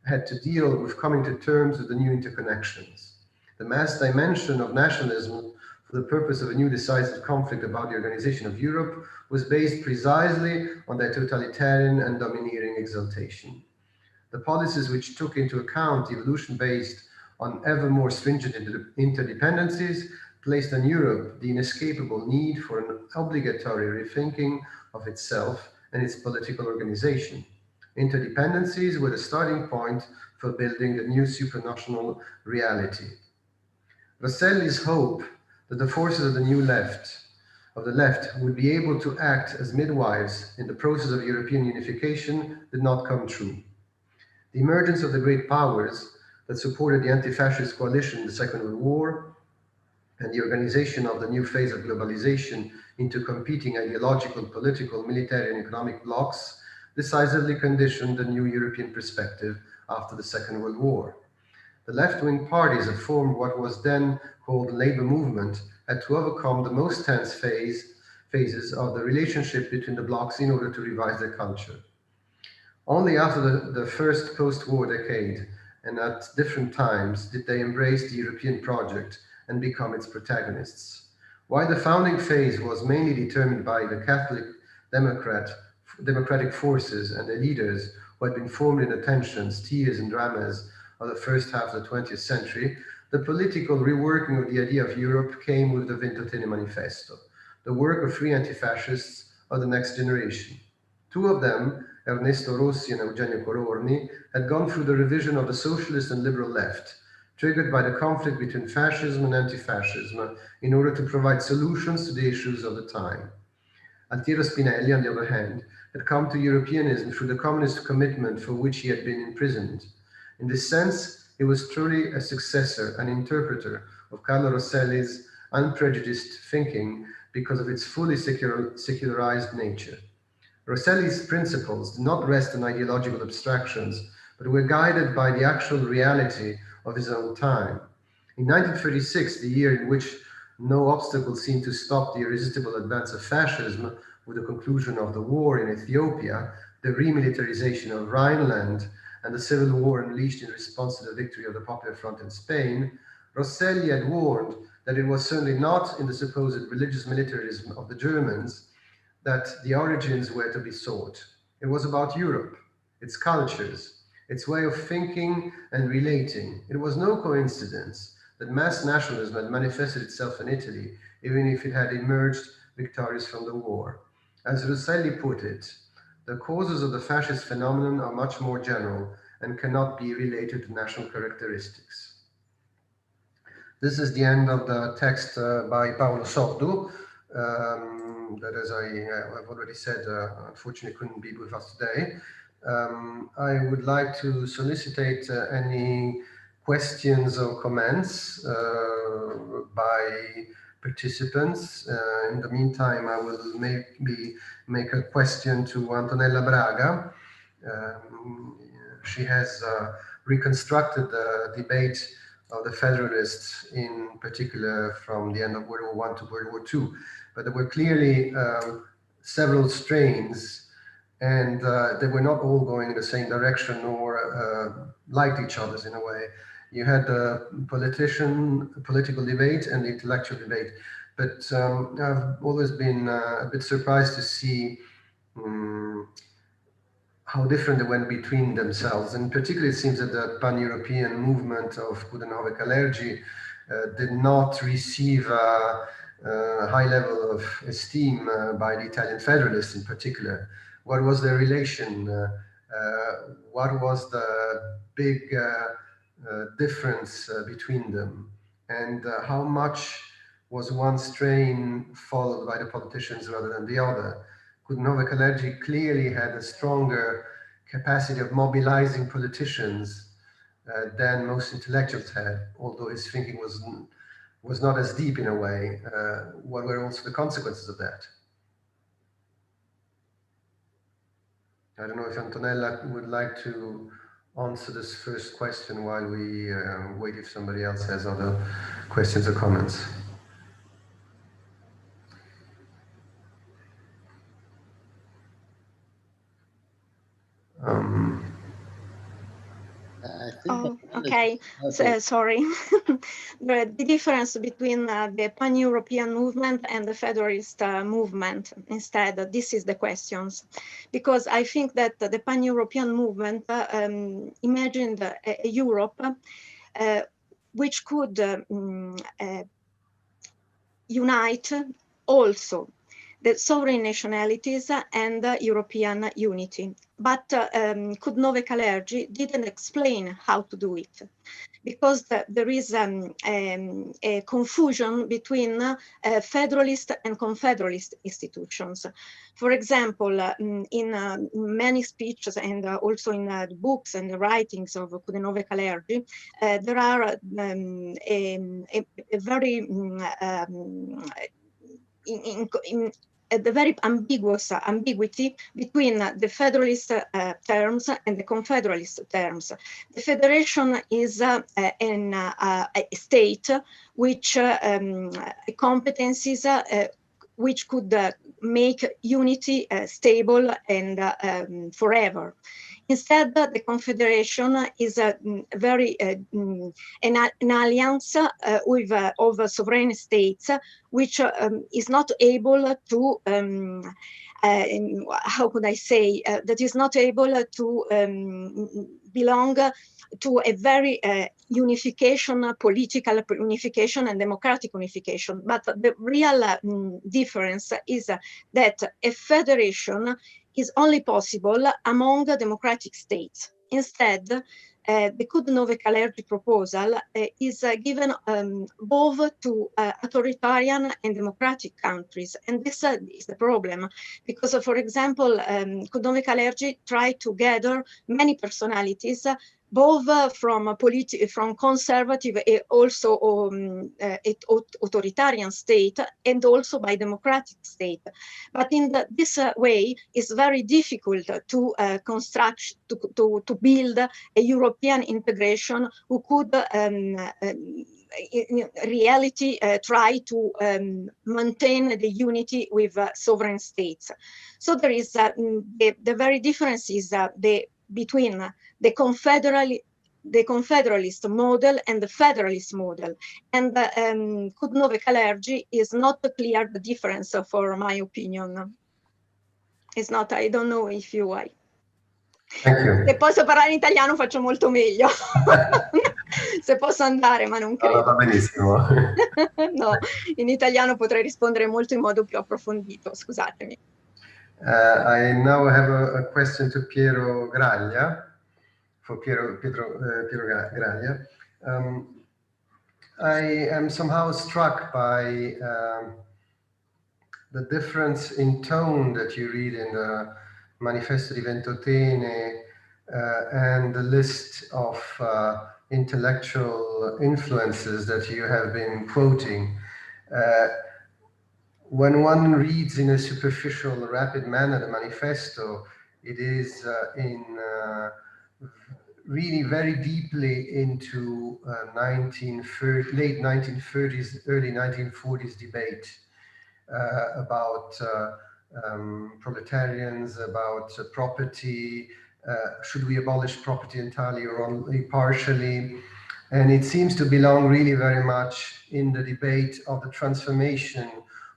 had to deal with coming to terms with the new interconnections. The mass dimension of nationalism for the purpose of a new decisive conflict about the organization of Europe was based precisely on their totalitarian and domineering exaltation. The policies which took into account evolution based on ever more stringent interdependencies placed on Europe the inescapable need for an obligatory rethinking of itself and its political organization. Interdependencies were the starting point for building the new supranational reality. Rosselli's hope that the forces of the new left, would be able to act as midwives in the process of European unification did not come true. The emergence of the great powers that supported the anti-fascist coalition in the Second World War and the organization of the new phase of globalization into competing ideological, political, military, and economic blocs, decisively conditioned the new European perspective after the Second World War. The left-wing parties that formed what was then called the Labour movement had to overcome the most tense phases of the relationship between the blocs in order to revise their culture. Only after the first post-war decade and at different times did they embrace the European project and become its protagonists. While the founding phase was mainly determined by the Catholic democratic forces and their leaders who had been formed in the tensions, tears, and dramas of the first half of the 20th century, the political reworking of the idea of Europe came with the VENTOTENE Manifesto, the work of three anti-fascists of the next generation. Two of them, Ernesto Rossi and Eugenio Cororni, had gone through the revision of the socialist and liberal left, triggered by the conflict between fascism and anti-fascism, in order to provide solutions to the issues of the time. Piero Spinelli, on the other hand, had come to Europeanism through the communist commitment for which he had been imprisoned. In this sense, he was truly a successor, an interpreter of Carlo Rosselli's unprejudiced thinking because of its fully secularized nature. Rosselli's principles did not rest on ideological abstractions, but were guided by the actual reality of his own time. In 1936, the year in which no obstacle seemed to stop the irresistible advance of fascism, with the conclusion of the war in Ethiopia, the remilitarization of Rhineland, and the civil war unleashed in response to the victory of the Popular Front in Spain, Rosselli had warned that it was certainly not in the supposed religious militarism of the Germans that the origins were to be sought. It was about Europe, its cultures, its way of thinking and relating. It was no coincidence that mass nationalism had manifested itself in Italy, even if it had emerged victorious from the war. As Rosselli put it, the causes of the fascist phenomenon are much more general and cannot be related to national characteristics. This is the end of the text by Paolo Sordo, that, as I've already said, unfortunately couldn't be with us today. I would like to solicit any questions or comments by participants. In the meantime, I will maybe make a question to Antonella Braga. She has reconstructed the debate of the Federalists, in particular from the end of World War I to World War II. But there were clearly several strains, and they were not all going in the same direction or liked each other's in a way. You had the political debate and the intellectual debate, but I've always been a bit surprised to see how different they went between themselves. And particularly it seems that the pan-European movement of Kudenove Kalergi did not receive a high level of esteem by the Italian Federalists in particular. What was their relation? What was the big difference between them? And how much was one strain followed by the politicians rather than the other? Kudenove Kalergi clearly had a stronger capacity of mobilizing politicians than most intellectuals had, although his thinking was not as deep in a way. What were also the consequences of that? I don't know if Antonella would like to answer this first question while we wait if somebody else has other questions or comments. Okay. Sorry. The difference between the pan-European movement and the Federalist movement, instead, this is the questions. Because I think that the pan-European movement imagined a Europe which could unite also the sovereign nationalities and European unity. But Kudnove Kalergi didn't explain how to do it, because there is a confusion between federalist and confederalist institutions. For example, in many speeches and also in the books and the writings of Kudnove Kalergi, there are a very the very ambiguous ambiguity between the federalist terms and the confederalist terms. The federation is a state which competencies which could make unity stable and forever. Instead, the confederation is a very an alliance of sovereign states, which is not able to how could I say that is not able to belong to a very unification, political unification and democratic unification. But the real difference is that a federation is only possible among democratic states. Instead, the Kudnove Kalergi proposal is given both to authoritarian and democratic countries. And this is the problem, because, for example, Kudnove Kalergi tried to gather many personalities, both from conservative and also authoritarian state, and also by democratic state. But in this way, it's very difficult to construct, to build a European integration who could in reality try to maintain the unity with sovereign states. So there is the very difference is between the confederalist model and the federalist model. And Kudnove Kalergi is not clear the difference, for my opinion. It's not, I don't know if you... Thank you. Se posso parlare in italiano faccio molto meglio. Se posso andare, ma non credo. Va benissimo. No, in italiano potrei rispondere molto in modo più approfondito, scusatemi. I now have a question to Piero Graglia, for Piero Graglia. I am somehow struck by the difference in tone that you read in the Manifesto di Ventotene and the list of intellectual influences that you have been quoting. When one reads in a superficial, rapid manner the manifesto, it is really very deeply into late 1930s, early 1940s debate about proletarians, about property, should we abolish property entirely or only partially? And it seems to belong really very much in the debate of the transformation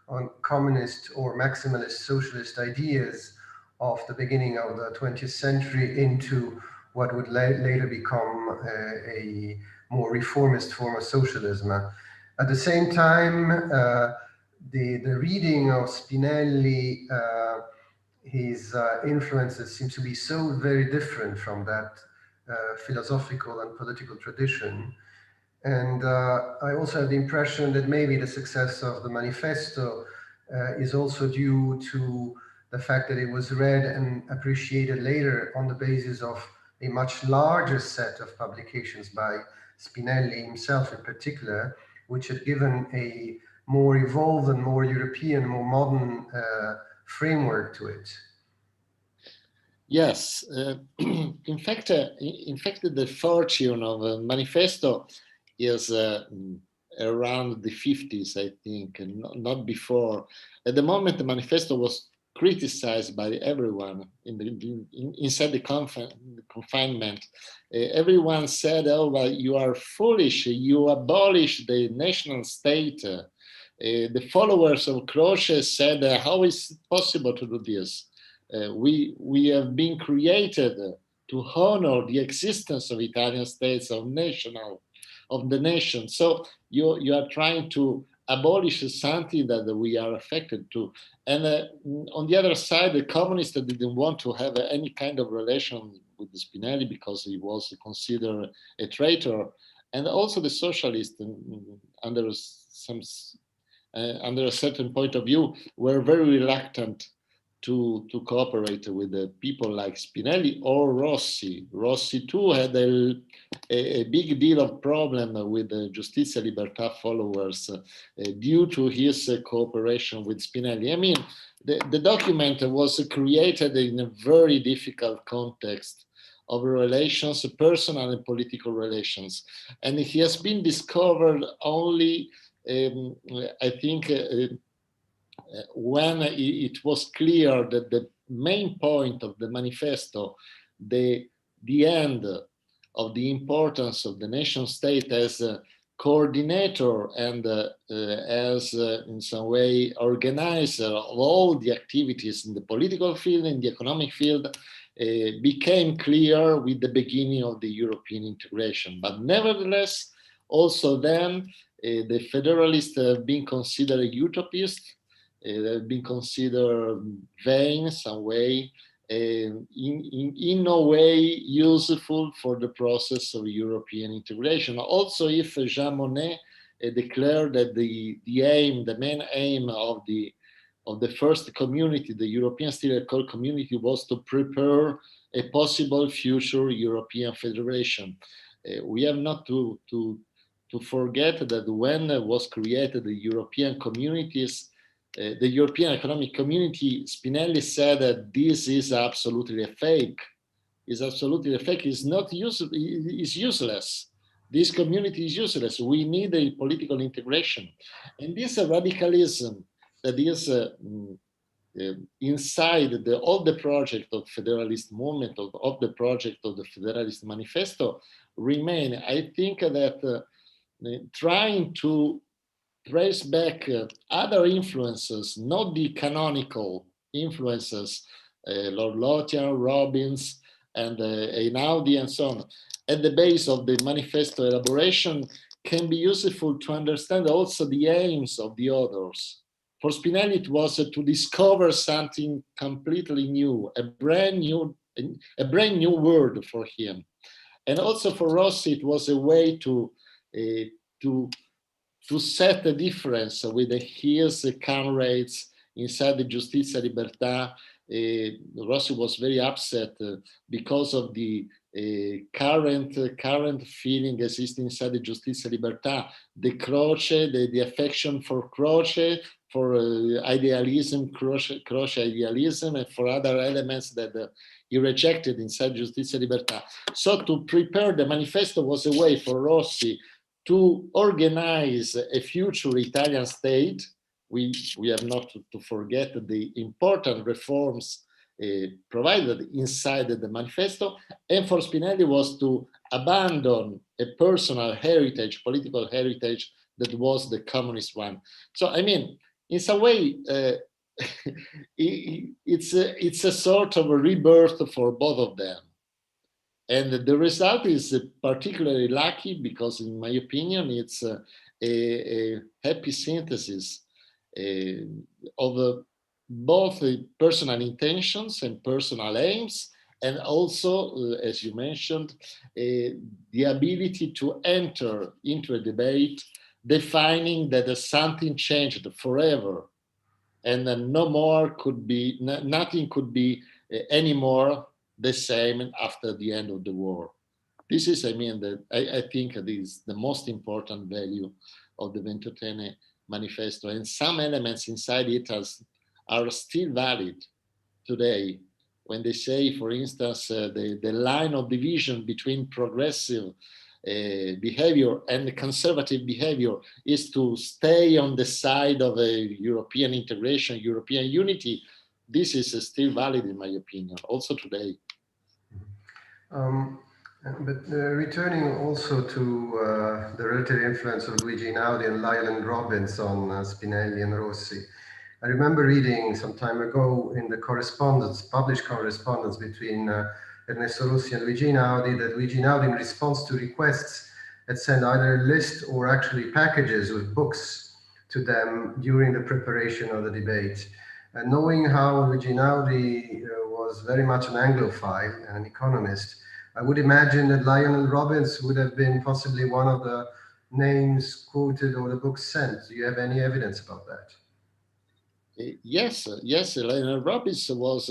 on communist or maximalist socialist ideas of the beginning of the 20th century into what would later become a more reformist form of socialism. At the same time, the reading of Spinelli, his influences seem to be so very different from that philosophical and political tradition. And I also have the impression that maybe the success of the manifesto is also due to the fact that it was read and appreciated later on the basis of a much larger set of publications by Spinelli himself in particular, which had given a more evolved and more European, more modern framework to it. Yes, in fact, the fortune of Manifesto is around the 50s, I think, and not before. At the moment, the Manifesto was criticized by everyone inside the confinement. Everyone said, "Oh, well, you are foolish. You abolish the national state." The followers of Croce said, "How is it possible to do this? We have been created to honor the existence of Italian states, of the nation. So you are trying to abolish something that we are affected to. And on the other side, the communists didn't want to have any kind of relation with Spinelli because he was considered a traitor. And also the socialists, under a certain point of view, were very reluctant to cooperate with the people like Spinelli or Rossi. Rossi too had a big deal of problem with the Giustizia e Libertà followers due to his cooperation with Spinelli. I mean, the document was created in a very difficult context of relations, personal and political relations. And it has been discovered only, I think, when it was clear that the main point of the manifesto, the end of the importance of the nation state as a coordinator and as in some way organizer of all the activities in the political field, in the economic field, became clear with the beginning of the European integration. But nevertheless, also then, the federalists have been considered utopists. They've been considered vain some way, in no way useful for the process of European integration. Also, if Jean Monnet declared that the main aim of the first community, the European Steel and Coal Community, was to prepare a possible future European federation. We have not to forget that when was created the European communities, the European Economic Community, Spinelli said that this is absolutely a fake. It's absolutely a fake. It's not useful. It's useless. This community is useless. We need a political integration. And this radicalism that is inside all the project of Federalist movement, of the project of the Federalist Manifesto, remain. I think that trying to trace back other influences, not the canonical influences, Lord Lothian, Robbins, and Einaudi, and so on, at the base of the manifesto elaboration, can be useful to understand also the aims of the authors. For Spinelli, it was to discover something completely new, a brand new word for him. And also for Rossi, it was a way to set a difference with his comrades inside the Giustizia e Libertà. Rossi was very upset because of the current feeling existing inside the Giustizia e Libertà, the Croce, the affection for Croce, for idealism, Croce idealism, and for other elements that he rejected inside Giustizia e Libertà. So to prepare the manifesto was a way for Rossi to organize a future Italian state. We have not to forget the important reforms provided inside the manifesto. And for Spinelli was to abandon a personal heritage, political heritage, that was the communist one. So, I mean, in some way, it's a sort of a rebirth for both of them. And the result is particularly lucky because, in my opinion, it's a happy synthesis of both personal intentions and personal aims, and also, as you mentioned, the ability to enter into a debate defining that something changed forever, and no more could be, nothing could be anymore the same after the end of the war. This is, I think this is the most important value of the Ventotene Manifesto, and some elements inside it are still valid today. When they say, for instance, the line of division between progressive behavior and conservative behavior is to stay on the side of a European integration, European unity. This is still valid, in my opinion, also today. But returning also to the relative influence of Luigi Einaudi and Lyle and Robbins on Spinelli and Rossi, I remember reading some time ago in the published correspondence between Ernesto Rossi and Luigi Einaudi, that Luigi Einaudi, in response to requests, had sent either a list or actually packages with books to them during the preparation of the debate. And knowing how Luigi Einaudi was very much an Anglophile and an economist, I would imagine that Lionel Robbins would have been possibly one of the names quoted or the books sent. Do you have any evidence about that? Yes, Lionel Robbins was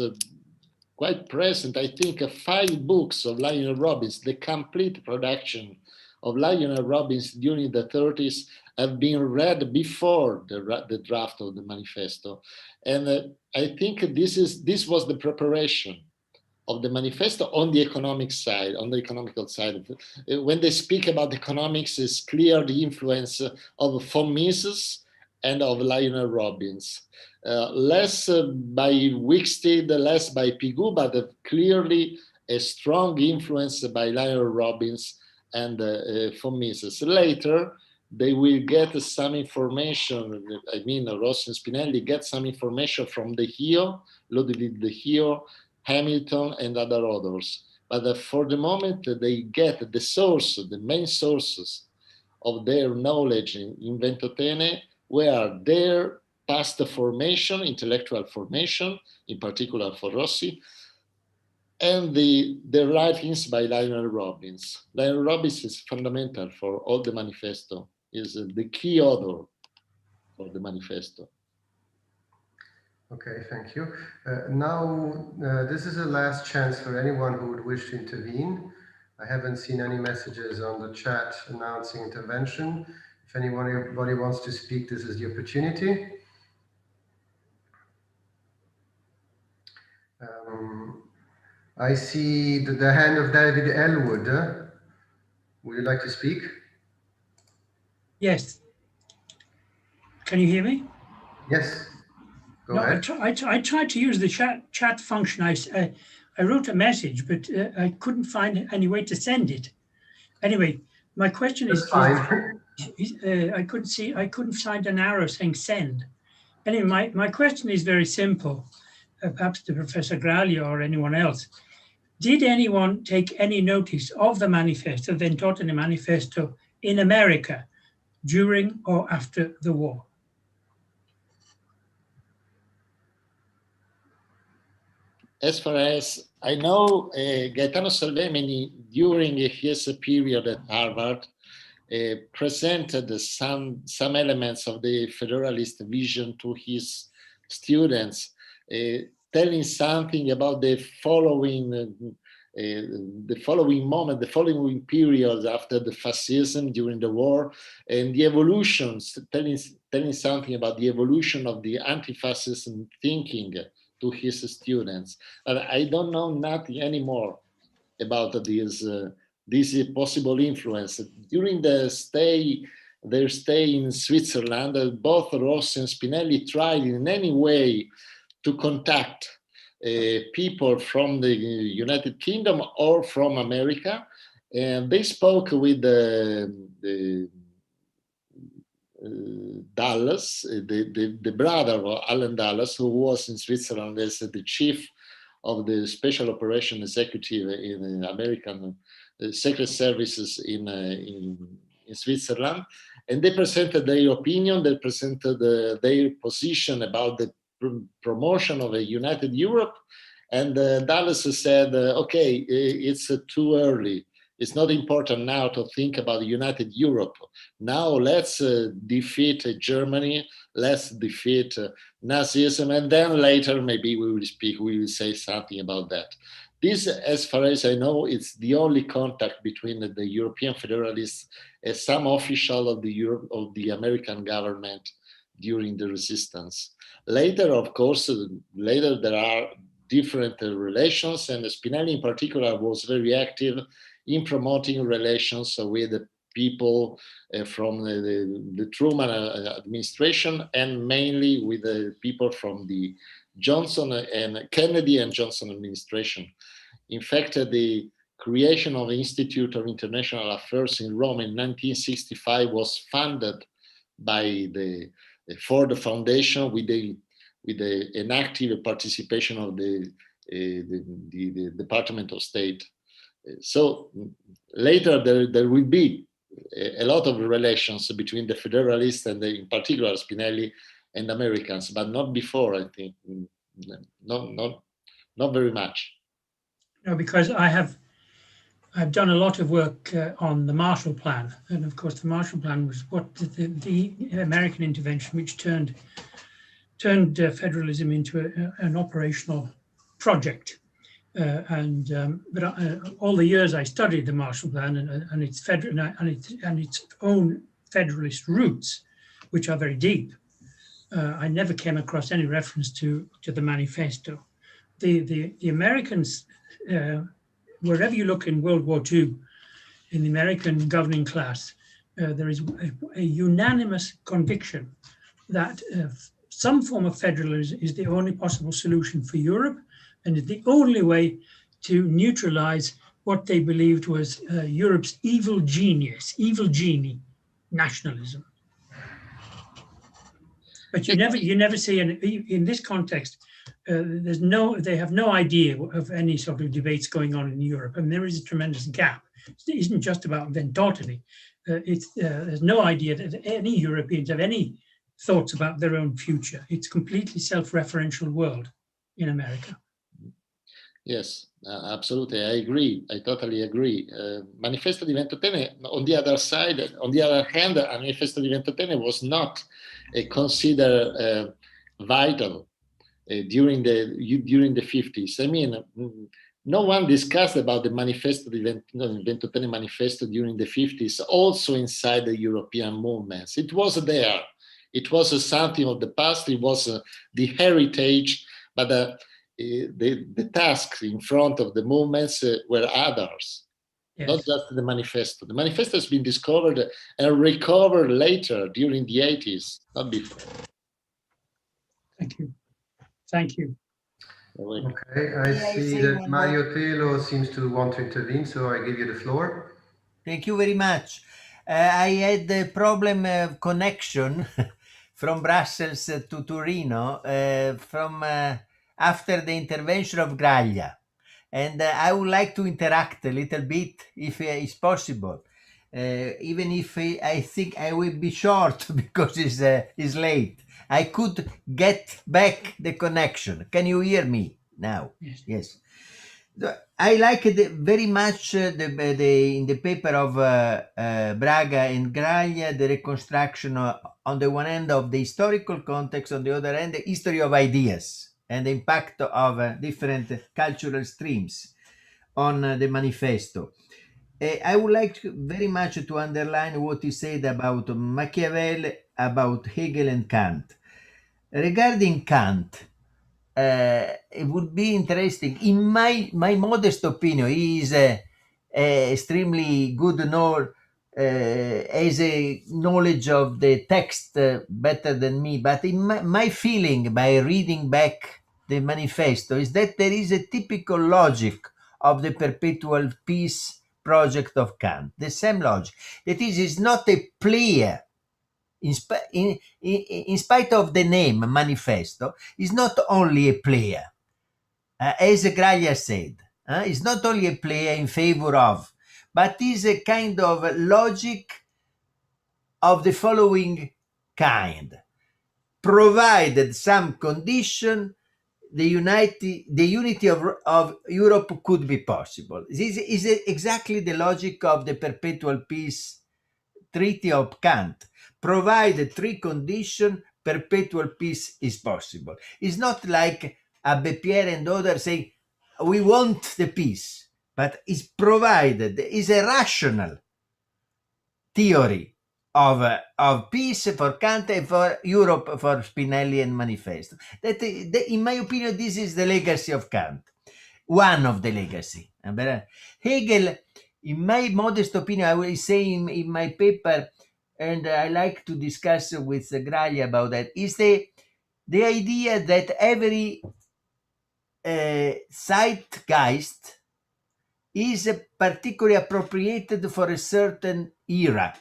quite present. I think 5 books of Lionel Robbins, the complete production of Lionel Robbins during the 30s, have been read before the draft of the manifesto. And I think this was the preparation of the manifesto on the economic side, on the economical side. When they speak about economics, it's clear the influence of von Mises and of Lionel Robbins. Less by Wicksteed, less by Pigou, but clearly a strong influence by Lionel Robbins and von Mises. Later, they will get some information, I mean, Rossi and Spinelli get some information from De Hio, Ludwig De Hio, Hamilton, and other authors. But for the moment, they get the source, the main sources of their knowledge in Ventotene were their past formation, intellectual formation, in particular for Rossi, and the writings by Lionel Robbins. Lionel Robbins is fundamental for all the manifesto, is the key author for the manifesto. Okay, thank you. Now, this is the last chance for anyone who would wish to intervene. I haven't seen any messages on the chat announcing intervention. If anybody wants to speak, this is the opportunity. I see the hand of David Elwood. Would you like to speak? Yes. Can you hear me? Yes. Go ahead. I tried to use the chat function. I wrote a message, but I couldn't find any way to send it. Anyway, my question is, I couldn't find an arrow saying send. Anyway, my question is very simple, perhaps to Professor Graglia or anyone else. Did anyone take any notice of the manifesto, the Ventotene Manifesto, in America during or after the war? As far as I know, Gaetano Salvemini, during his period at Harvard, presented some elements of the Federalist vision to his students, telling something about the following moment, the following period after the fascism during the war, and the evolutions, telling something about the evolution of the anti-fascism thinking to his students. I don't know nothing anymore about this possible influence. During their stay in Switzerland, both Rossi and Spinelli tried in any way to contact people from the United Kingdom or from America, and they spoke with Dulles, the brother of Alan Dulles, who was in Switzerland as the chief of the Special Operation Executive in American Secret Services in Switzerland. And they presented their opinion, they presented their position about the promotion of a united Europe. And Dulles said, okay, it's too early. It's not important now to think about a united Europe. Now let's defeat Germany, let's defeat Nazism, and then later maybe we will say something about that. This, as far as I know, it's the only contact between the European Federalists and some official of the American government during the resistance. Later, of course, there are different relations, and Spinelli in particular was very active in promoting relations with the people from the Truman administration, and mainly with the people from the Kennedy and Johnson administration. In fact, the creation of the Institute of International Affairs in Rome in 1965 was funded by the Ford Foundation with an active participation of the Department of State. So later there will be a lot of relations between the Federalists and in particular Spinelli and Americans, but not before, I think. Not very much. No, because I've done a lot of work on the Marshall Plan, and of course the Marshall Plan was what the American intervention, which turned federalism into an operational project. But all the years I studied the Marshall Plan and its federal and its own federalist roots, which are very deep, I never came across any reference to the manifesto. The Americans, wherever you look in World War II, in the American governing class, there is a unanimous conviction that some form of federalism is the only possible solution for Europe, and is the only way to neutralize what they believed was Europe's evil genie, nationalism. But you never see in this context. They have no idea of any sort of debates going on in Europe, and there is a tremendous gap. It isn't just about Ventotene. There's no idea that any Europeans have any thoughts about their own future. It's completely self-referential world in America. Yes, absolutely. I agree. I totally agree. Manifesto di Ventotene, on the other hand, Manifesto di Ventotene was not considered vital during the 50s. I mean, no one discussed about the Manifesto di Ventotene Manifesto during the 50s, also inside the European movements. It was there. It was something of the past. It was the heritage, but the tasks in front of the movements were others, yes. Not just the manifesto. The manifesto has been discovered and recovered later during the 80s, not before. Thank you. Thank you. Okay, I see that Mario Telo seems to want to intervene, so I give you the floor. Thank you very much. I had a problem of connection from Brussels to Torino from after the intervention of Graglia, and I would like to interact a little bit if it's possible, even if I think I will be short because it's late. I could get back the connection. Can you hear me now? Yes. I like it very much in the paper of Braga and Graglia, the reconstruction on the one end of the historical context, on the other end, the history of ideas and the impact of different cultural streams on the manifesto. I would like very much to underline what he said about Machiavelli, about Hegel and Kant. Regarding Kant, it would be interesting. In my modest opinion, he is extremely good has a knowledge of the text better than me. But in my feeling, by reading back the manifesto, is that there is a typical logic of the perpetual peace project of Kant. The same logic. That is not a player. In spite of the name manifesto, is not only a player, as Graglia said, is not only a player in favor of, but is a kind of logic of the following kind. Provided some condition, the unity of Europe could be possible. This is exactly the logic of the perpetual peace treaty of Kant. Provided three conditions, perpetual peace is possible. It's not like Abbe Piero and others say, we want the peace, but it's provided. It's a rational theory of peace for Kant and for Europe for Spinelli and Manifesto. That, in my opinion, this is the legacy of Kant. One of the legacy. Hegel, in my modest opinion, I will say in my paper, and I like to discuss with Graglia about that, is the idea that every zeitgeist is particularly appropriated for a certain era.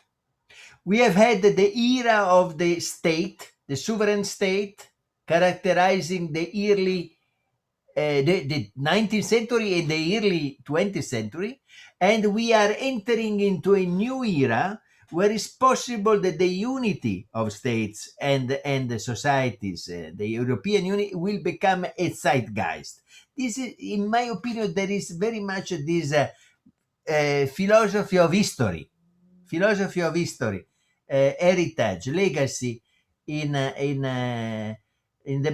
We have had the era of the state, the sovereign state, characterizing the early the 19th century and the early 20th century, And we are entering into a new era where it's possible that the unity of states and the societies, the European Union, will become a zeitgeist. This is, in my opinion, there is very much this philosophy of history, heritage, legacy in the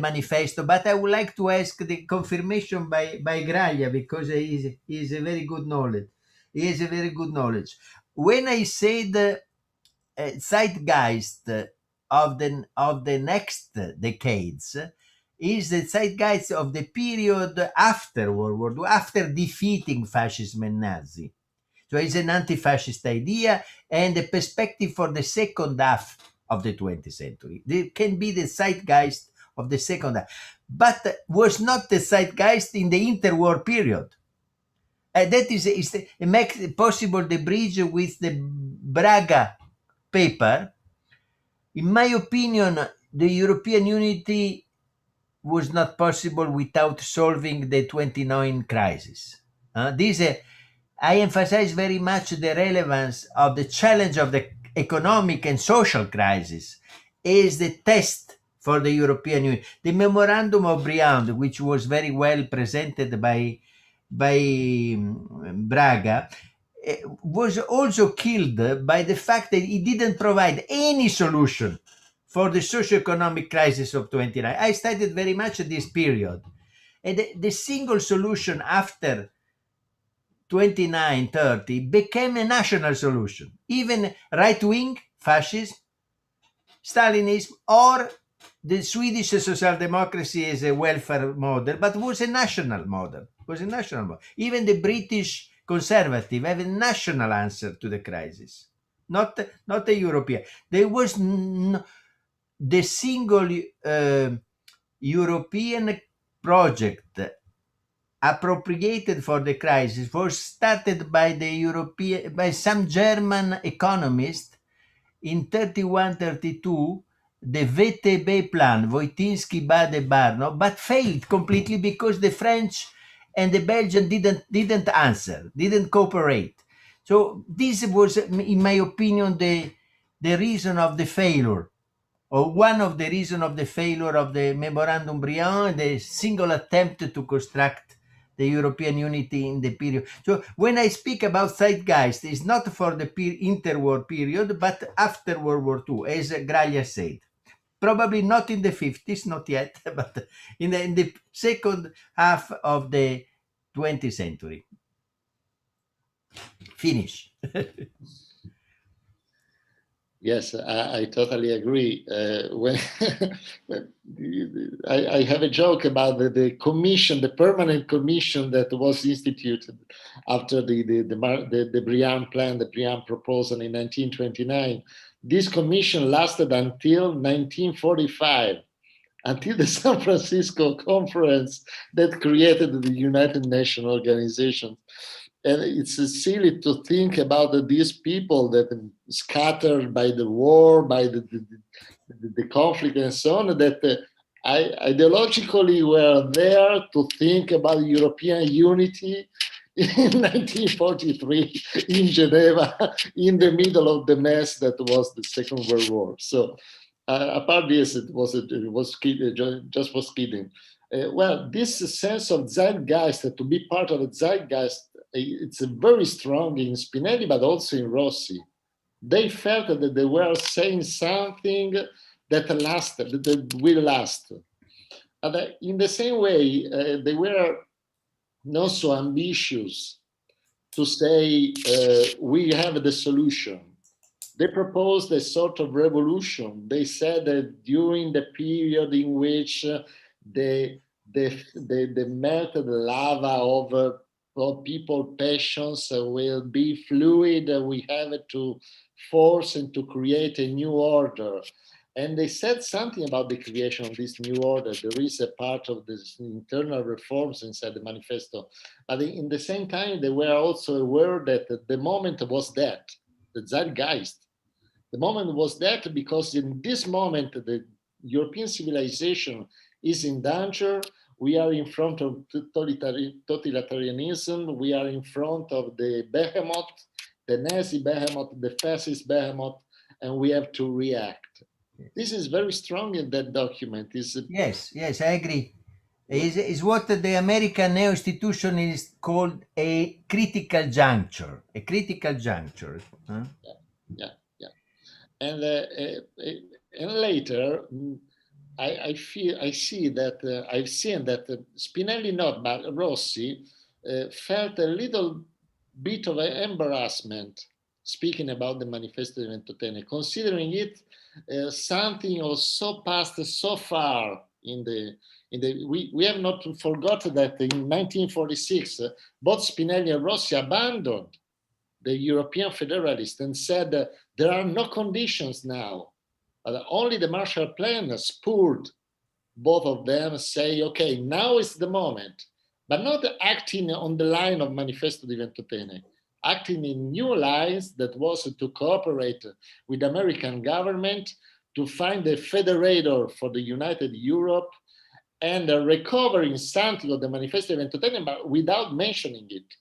manifesto. But I would like to ask the confirmation by Graglia, because he is a very good knowledge. He has a very good knowledge. When I said zeitgeist of the next decades, is the zeitgeist of the period after World War II, after defeating fascism and Nazi. So it's an anti-fascist idea and a perspective for the second half of the 20th century. There can be the zeitgeist of the second half, but was not the zeitgeist in the interwar period. That it makes possible the bridge with the Braga paper. In my opinion, the European unity was not possible without solving the 29 crisis. I emphasize very much the relevance of the challenge of the economic and social crisis is the test for the European Union. The Memorandum of Briand, which was very well presented by Braga, was also killed by the fact that it didn't provide any solution for the socio-economic crisis of 29. I studied very much this period. And the single solution after 29-30 became a national solution. Even right-wing fascism, Stalinism, or the Swedish social democracy is a welfare model, but was a national model. Even the British conservative have a national answer to the crisis, not a European. There was the single European project appropriated for the crisis was started by some German economist in 31-32, the VTB plan, Wojtyński-Bade-Barno, but failed completely because the French and the Belgian didn't answer, didn't cooperate. So this was, in my opinion, the reason of the failure, or one of the reasons of the failure of the Memorandum Briand, the single attempt to construct the European unity in the period. So when I speak about zeitgeist, it's not for the interwar period, but after World War II, as Graglia said. Probably not in the 50s, not yet, but in the second half of the 20th century. Finish. Yes, I totally agree. I have a joke about the commission, the permanent commission that was instituted after the Briand plan, the Briand proposal in 1929. This commission lasted until 1945, until the San Francisco Conference that created the United Nations Organization. And it's silly to think about these people that scattered by the war, by the conflict and so on, that ideologically were there to think about European unity in 1943 in Geneva, in the middle of the mess that was the Second World War. So apart this, it was just was kidding. Well, this sense of zeitgeist, to be part of a zeitgeist, it's very strong in Spinelli, but also in Rossi. They felt that they were saying something that lasted, that will last. And in the same way, they were not so ambitious to say, we have the solution. They proposed a sort of revolution. They said that during the period in which the melted lava of people's passions will be fluid, we have to force and to create a new order. And they said something about the creation of this new order. There is a part of this internal reforms inside the manifesto. But in the same time, they were also aware that the moment was that, the zeitgeist. The moment was that because in this moment, the European civilization is in danger. We are in front of totalitarianism. We are in front of the behemoth, the Nazi behemoth, the fascist behemoth, and we have to react. This is very strong in that document. Yes, yes, I agree. Is what the American neo-institution is called a critical juncture. A critical juncture. Huh? Yeah. And later, I've seen that Spinelli, not but Rossi, felt a little bit of an embarrassment speaking about the Manifesto di Ventotene, considering it something of so past, so far in the. We have not forgotten that in 1946, both Spinelli and Rossi abandoned the European Federalists and said there are no conditions now. Only the Marshall Plan spurred both of them say, okay, now is the moment, but not acting on the line of Manifesto di Ventotene, acting in new lines that was to cooperate with the American government to find a federator for the United Europe and recovering something of the Manifesto di Ventotene, but without mentioning it.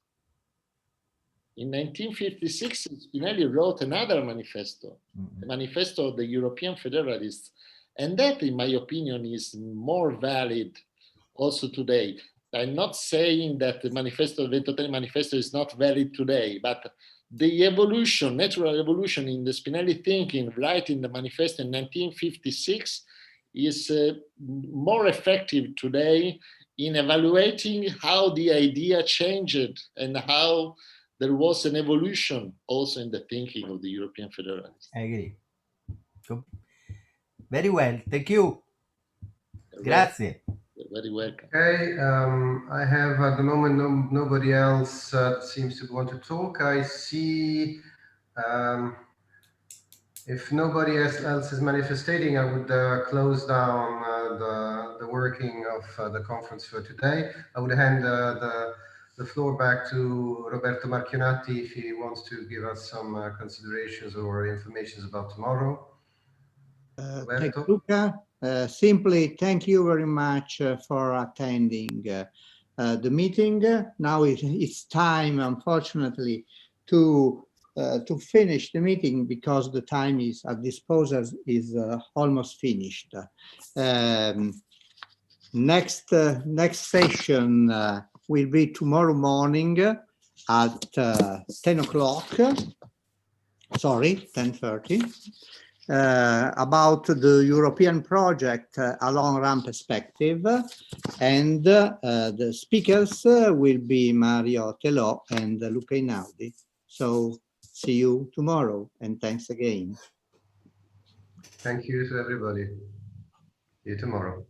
In 1956, Spinelli wrote another manifesto, the Manifesto of the European Federalists. And that, in my opinion, is more valid also today. I'm not saying that the Ventotene Manifesto is not valid today, but the evolution, natural evolution in the Spinelli thinking, writing the manifesto in 1956, is more effective today in evaluating how the idea changed and how there was an evolution also in the thinking of the European Federalists. I agree. Very well. Thank you. Grazie. You're very welcome. Okay, I have at the moment nobody else seems to want to talk. I see if nobody else is manifesting, I would close down the working of the conference for today. I would hand the floor back to Roberto Marchionati if he wants to give us some considerations or information about tomorrow. Thank you, Luca. Simply, thank you very much for attending the meeting. Now it's time, unfortunately, to finish the meeting because the time is at disposal is almost finished. Next session will be tomorrow morning at 10 o'clock. Sorry, 10:30. About the European project, a long-run perspective, and the speakers will be Mario Telò and Luca Einaudi. So see you tomorrow, and thanks again. Thank you to everybody. See you tomorrow.